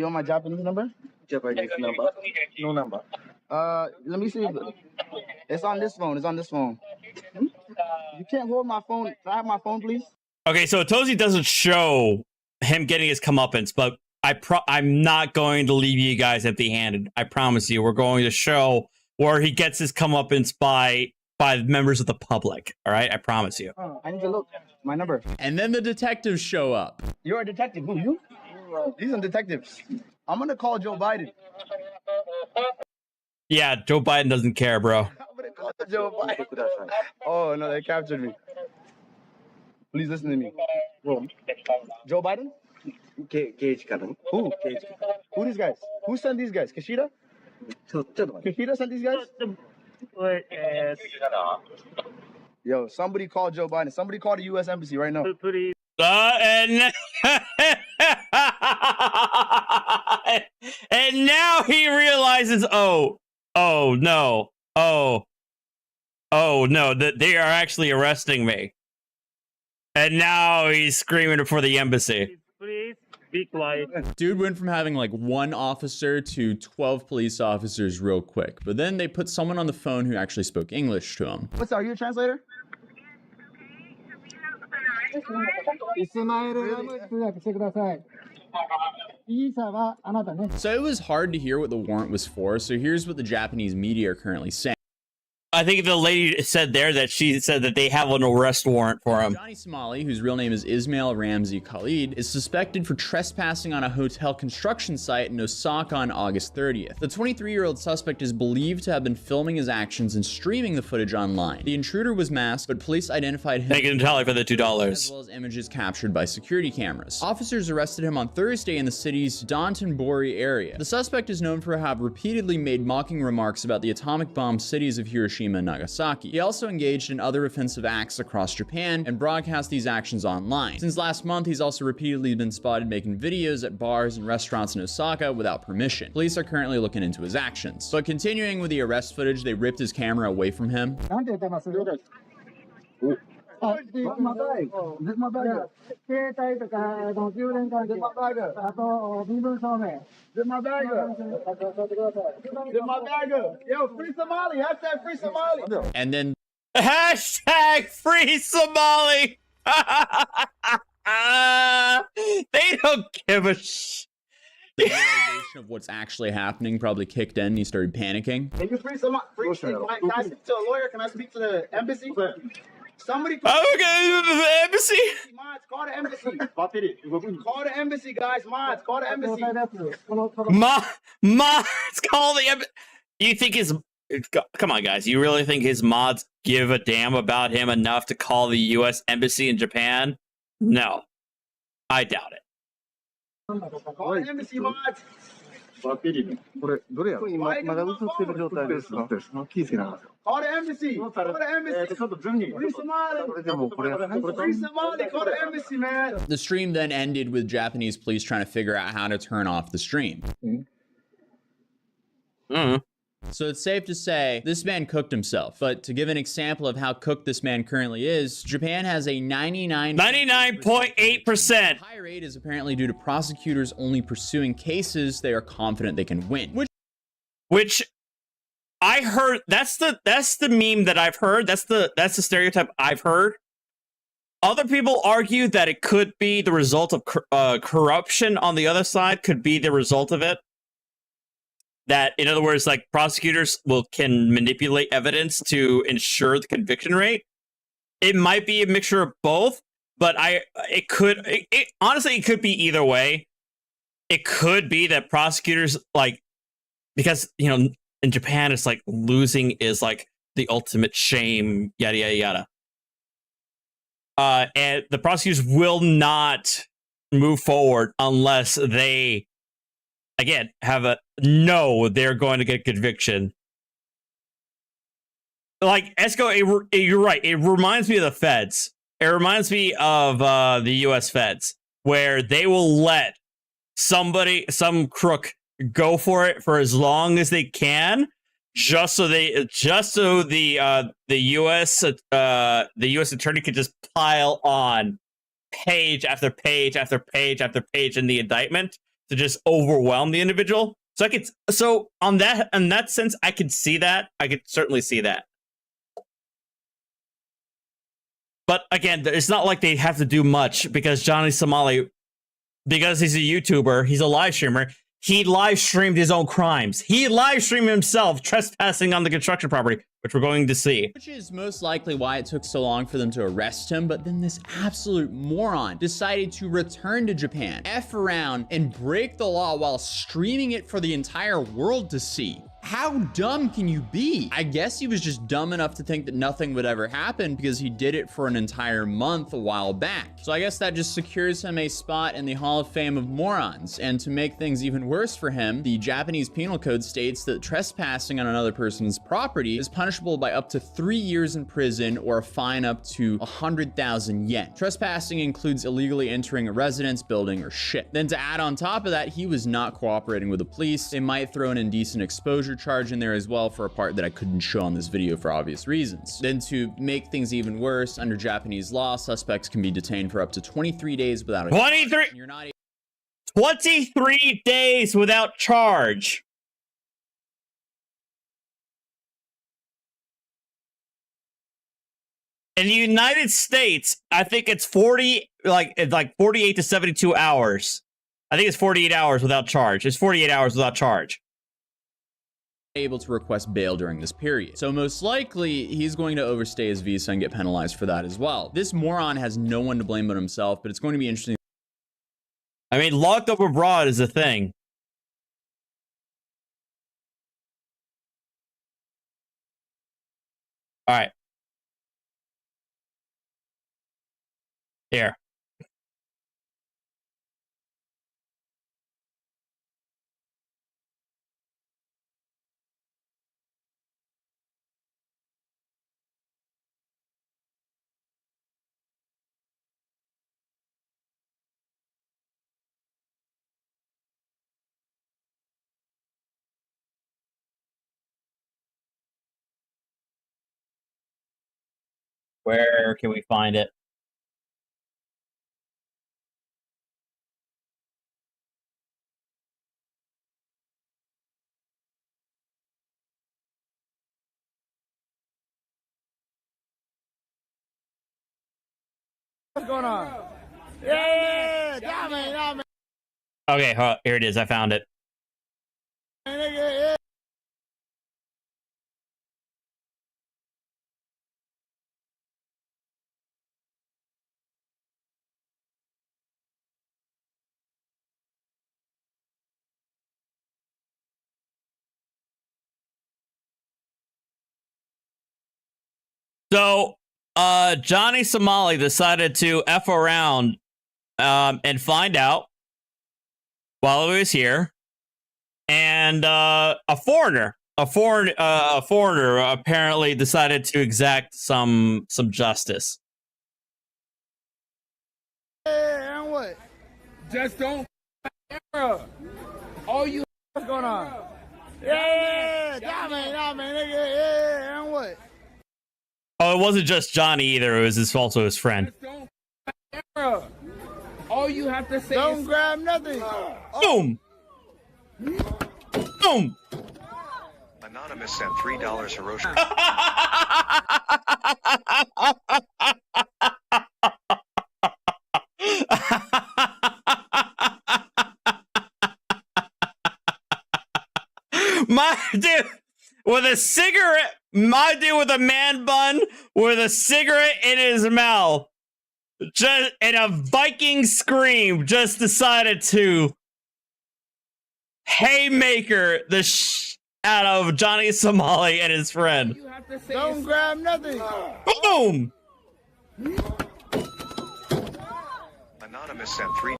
want my Japanese number? Japanese number? No number. Let me see. It's on this phone. You can't hold my phone. Can I have my phone, please? Okay, so Tozy doesn't show him getting his comeuppance, but I'm not going to leave you guys empty-handed. I promise you. We're going to show where he gets his comeuppance by members of the public. All right? I promise you. I need to look. My number. And then the detectives show up. You're a detective. Who, you? These are detectives. I'm going to call Joe Biden. Yeah, Joe Biden doesn't care, bro. I'm going to call Joe Biden. Oh, no, they captured me. Please listen to me. Joe Biden? Who? Who these guys? Who sent these guys? Kishida? Kishida sent these guys? Yo, somebody call Joe Biden. Somebody call the U.S. Embassy right now. And now he realizes, oh no, that they are actually arresting me. And now he's screaming for the embassy. Please be quiet. Dude went from having like 1 officer to 12 police officers real quick. But then they put someone on the phone who actually spoke English to him. What's up? Are you a translator? So it was hard to hear what the warrant was for, so here's what the Japanese media are currently saying. I think the lady said there that she said that they have an arrest warrant for him. Johnny Somali, whose real name is Ismail Ramzi Khalid, is suspected for trespassing on a hotel construction site in Osaka on August 30th. The 23-year-old suspect is believed to have been filming his actions and streaming the footage online. The intruder was masked, but police identified him. Thank you, Natalie, for the $2. As well as images captured by security cameras. Officers arrested him on Thursday in the city's Dotonbori area. The suspect is known for having repeatedly made mocking remarks about the atomic bomb cities of Hiroshima and Nagasaki. He also engaged in other offensive acts across Japan and broadcast these actions online. Since last month, he's also repeatedly been spotted making videos at bars and restaurants in Osaka without permission. Police are currently looking into his actions. But continuing with the arrest footage, they ripped his camera away from him. This is my bag. This is my bag. This is my bag. Yo, free Somali. Hashtag free Somali. And then Hashtag free Somali. They don't give a shit. The realization of what's actually happening probably kicked in and he started panicking. Can you free Somali? Can I speak to a lawyer? Can I speak to the embassy? Somebody Okay, the embassy. Mods, call the embassy. Call the embassy, guys. Mods, call the embassy. Mods, call the embassy. You think his... Come on, guys. You really think his mods give a damn about him enough to call the U.S. Embassy in Japan? No. I doubt it. Call the embassy, mods. これどれやろ今まだ映ってる状態ですか気づけなかった Call the embassy. Call the embassy. ちょっと順にこれでもこれ Call the embassy, man. The stream then ended with Japanese police trying to figure out how to turn off the stream. So it's safe to say this man cooked himself. But to give an example of how cooked this man currently is, Japan has a 99.8%. High rate is apparently due to prosecutors only pursuing cases they are confident they can win. Which I heard, that's the meme that I've heard. That's the stereotype I've heard. Other people argue that it could be the result of corruption on the other side, could be the result of it. That, in other words, like prosecutors can manipulate evidence to ensure the conviction rate. It might be a mixture of both, but honestly, it could be either way. It could be that prosecutors, like, because, you know, in Japan, it's like losing is like the ultimate shame, yada, yada, yada. And the prosecutors will not move forward unless they, again, they're going to get conviction. Like, Esco, you're right. It reminds me of the feds. It reminds me of the U.S. feds, where they will let some crook go for it for as long as they can, just so the U.S. attorney could just pile on page after page after page after page in the indictment to just overwhelm the individual. So in that sense, I could see that. I could certainly see that. But again, it's not like they have to do much because Johnny Somali, because he's a YouTuber, he's a live streamer, he live streamed his own crimes. He live streamed himself trespassing on the construction property, which we're going to see. Which is most likely why it took so long for them to arrest him, but then this absolute moron decided to return to Japan, F around, and break the law while streaming it for the entire world to see. How dumb can you be? I guess he was just dumb enough to think that nothing would ever happen because he did it for an entire month a while back. So I guess that just secures him a spot in the Hall of Fame of morons. And to make things even worse for him, the Japanese Penal Code states that trespassing on another person's property is punishable by up to 3 years in prison or a fine up to 100,000 yen. Trespassing includes illegally entering a residence, building, or ship. Then to add on top of that, he was not cooperating with the police. They might throw an indecent exposure charge in there as well for a part that I couldn't show on this video for obvious reasons. Then to make things even worse, under Japanese law, suspects can be detained for up to 23 days without a 23 days without charge. In the United States, I think it's 48 to 72 hours. I think it's 48 hours without charge. It's 48 hours without charge. Able to request bail during this period. So most likely he's going to overstay his visa and get penalized for that as well. This moron has no one to blame but himself, but it's going to be interesting. I mean, locked up abroad is a thing. All right. Here. Where can we find it? What's going on? Yeah, Okay, here it is. I found it. So, Johnny Somali decided to F around and find out while he was here. And a foreigner apparently decided to exact some justice. Yeah, and what? Just don't all you what's going on? Yeah, man, nigga, yeah, and what? Oh, it wasn't just Johnny either. It was also his friend. All you have to say don't is grab nothing. Boom. Boom. Anonymous sent $3 Hiroshima. My dude with a cigarette, my dude with a man bun with a cigarette in his mouth, just in a Viking scream, just decided to haymaker the out of Johnny Somali and his friend. Don't grab nothing. Boom. Anonymous sent $3.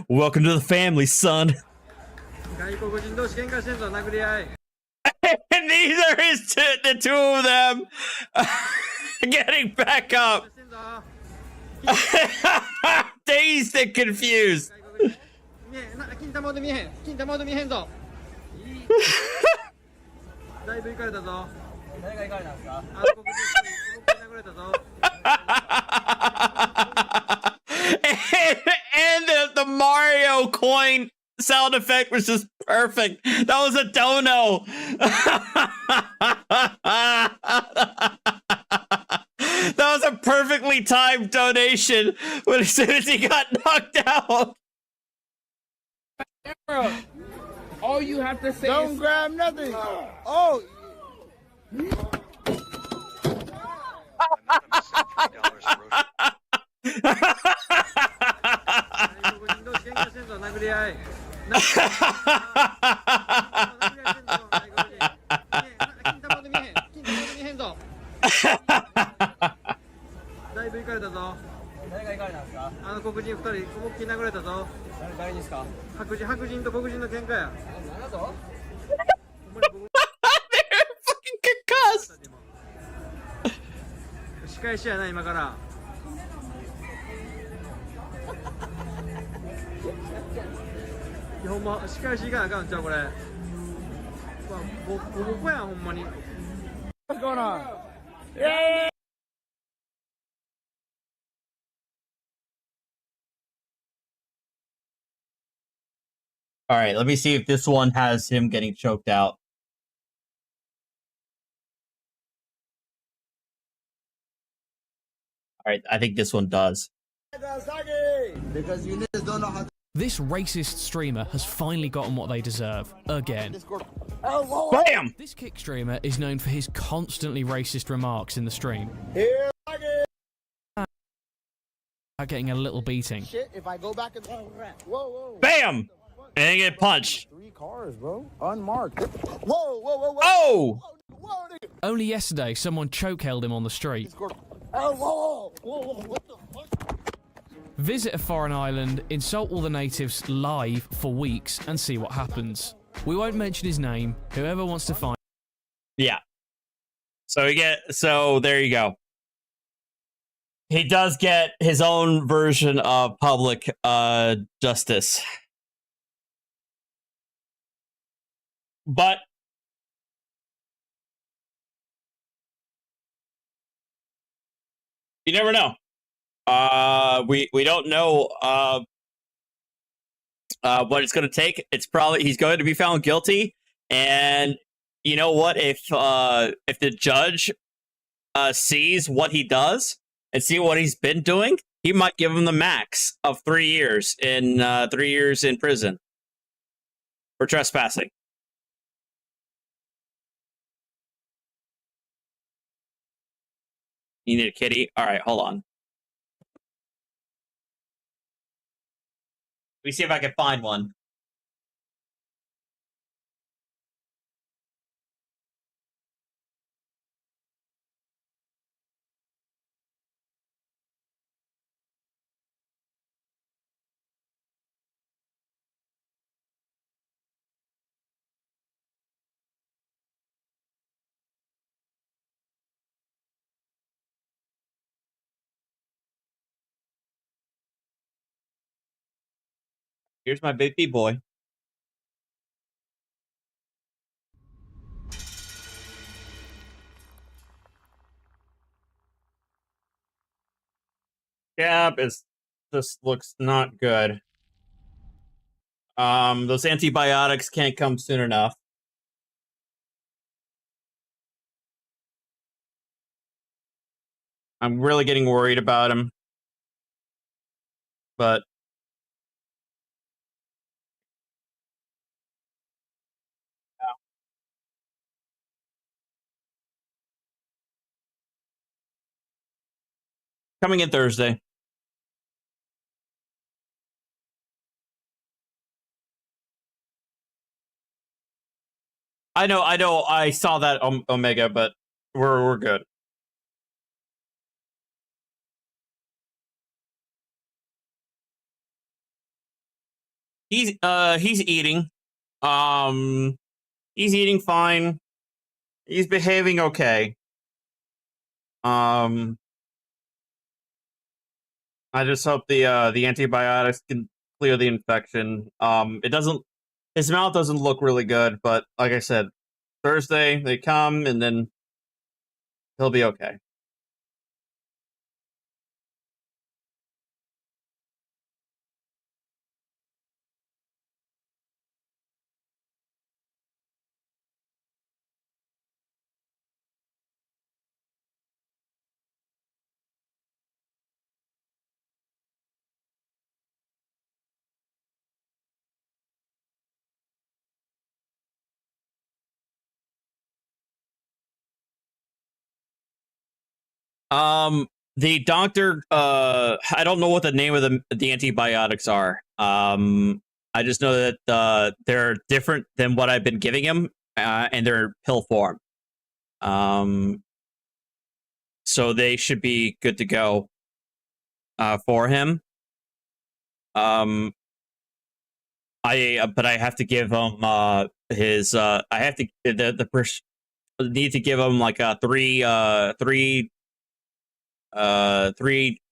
Welcome to the family, son. And these are the two of them getting back up. Dazed and confused. And the Mario coin sound effect was just perfect. That was a dono. That was a perfectly timed donation when as soon as he got knocked out. All you have to say don't is grab nothing. Oh. Fucking concussed. 仕返しやな今から。ほんま仕返しいかなあかんちゃうこれ。ボコやんほんまに。What's going on? Yeah. All right, let me see if this one has him getting choked out. All right, I think this one does. Because you niggas don't know how. This racist streamer has finally gotten what they deserve, again. Bam! This kick streamer is known for his constantly racist remarks in the stream. Getting a little beating. Shit, if I go back and whoa. Bam! And he get punched. 3 cars, bro. Unmarked. Whoa. Oh! Only yesterday, someone choke-held him on the street. Whoa, what the fuck? Visit a foreign island, insult all the natives live for weeks, and see what happens. We won't mention his name. Whoever wants to find. Yeah. So there you go. He does get his own version of public justice. But you never know. We don't know what it's going to take. It's probably he's going to be found guilty, and you know what? If the judge sees what he does and see what he's been doing, he might give him the max of 3 years in 3 years in prison for trespassing. You need a kitty? All right, hold on. Let me see if I can find one. Here's my baby boy. Yeah, this looks not good. Those antibiotics can't come soon enough. I'm really getting worried about him. But coming in Thursday. I know. I saw that Omega, but we're good. He's eating. He's eating fine. He's behaving okay. I just hope the antibiotics can clear the infection. His mouth doesn't look really good, but like I said, Thursday they come and then he'll be okay. The doctor, I don't know what the name of the antibiotics are. I just know that they're different than what I've been giving him, and they're pill form. So they should be good to go for him. But I have to give him his. I have to need to give him like a three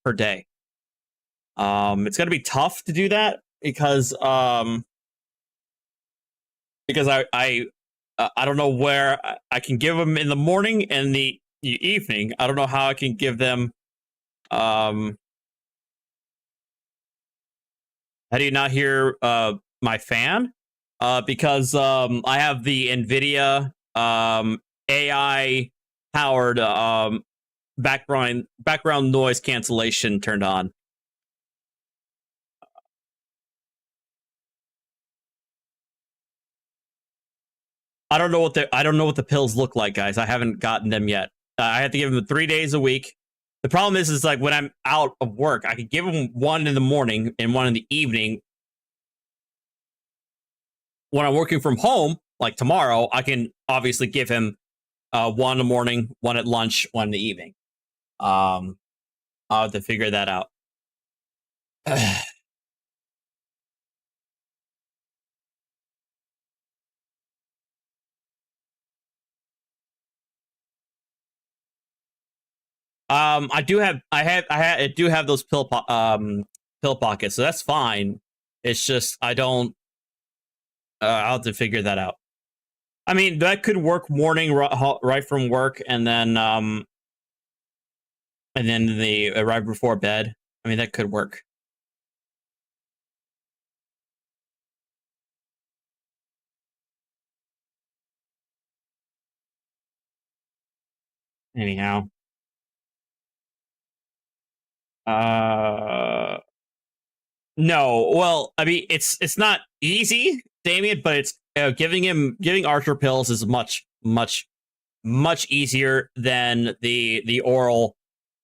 per day. It's gonna be tough to do that because I don't know where I can give them in the morning and the evening. I don't know how I can give them. How do you not hear my fan? Because I have the NVIDIA AI powered background noise cancellation turned on. I don't know what the pills look like, guys. I haven't gotten them yet. I have to give them 3 days a week. The problem is like when I'm out of work, I could give them one in the morning and one in the evening. When I'm working from home, like tomorrow, I can obviously give him one in the morning, one at lunch, one in the evening. I'll have to figure that out. I do have those pill pockets, so that's fine. It's just I don't. I'll have to figure that out. I mean, that could work morning right from work, and then they arrive before bed. I mean, that could work. Anyhow. No, well, I mean, it's not easy, Damien, but it's giving Archer pills is much easier than the oral,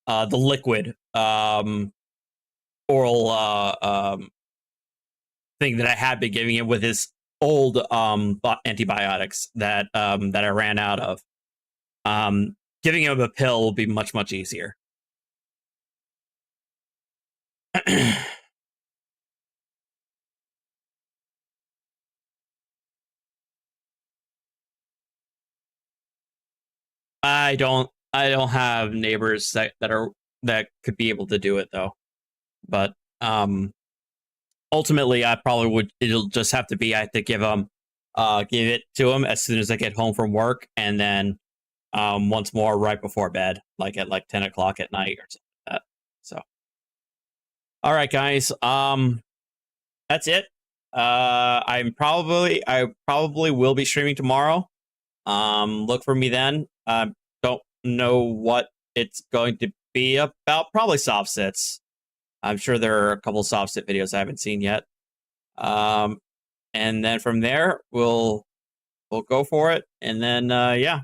the liquid oral thing that I had been giving him with his old antibiotics that I ran out of. Giving him a pill will be much easier. I don't have neighbors that could be able to do it though. But ultimately, I probably would. It'll just have to be I have to give it to him as soon as I get home from work, and then once more right before bed, like at 10 o'clock at night or something like that. So, all right, guys. That's it. I probably will be streaming tomorrow. Look for me then. Don't know what it's going to be about. Probably soft sits. I'm sure there are a couple soft sit videos I haven't seen yet. And then from there we'll go for it. And then yeah.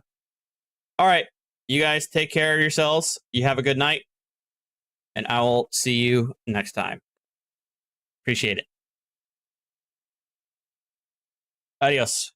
All right. You guys take care of yourselves. You have a good night. And I will see you next time. Appreciate it. Adios.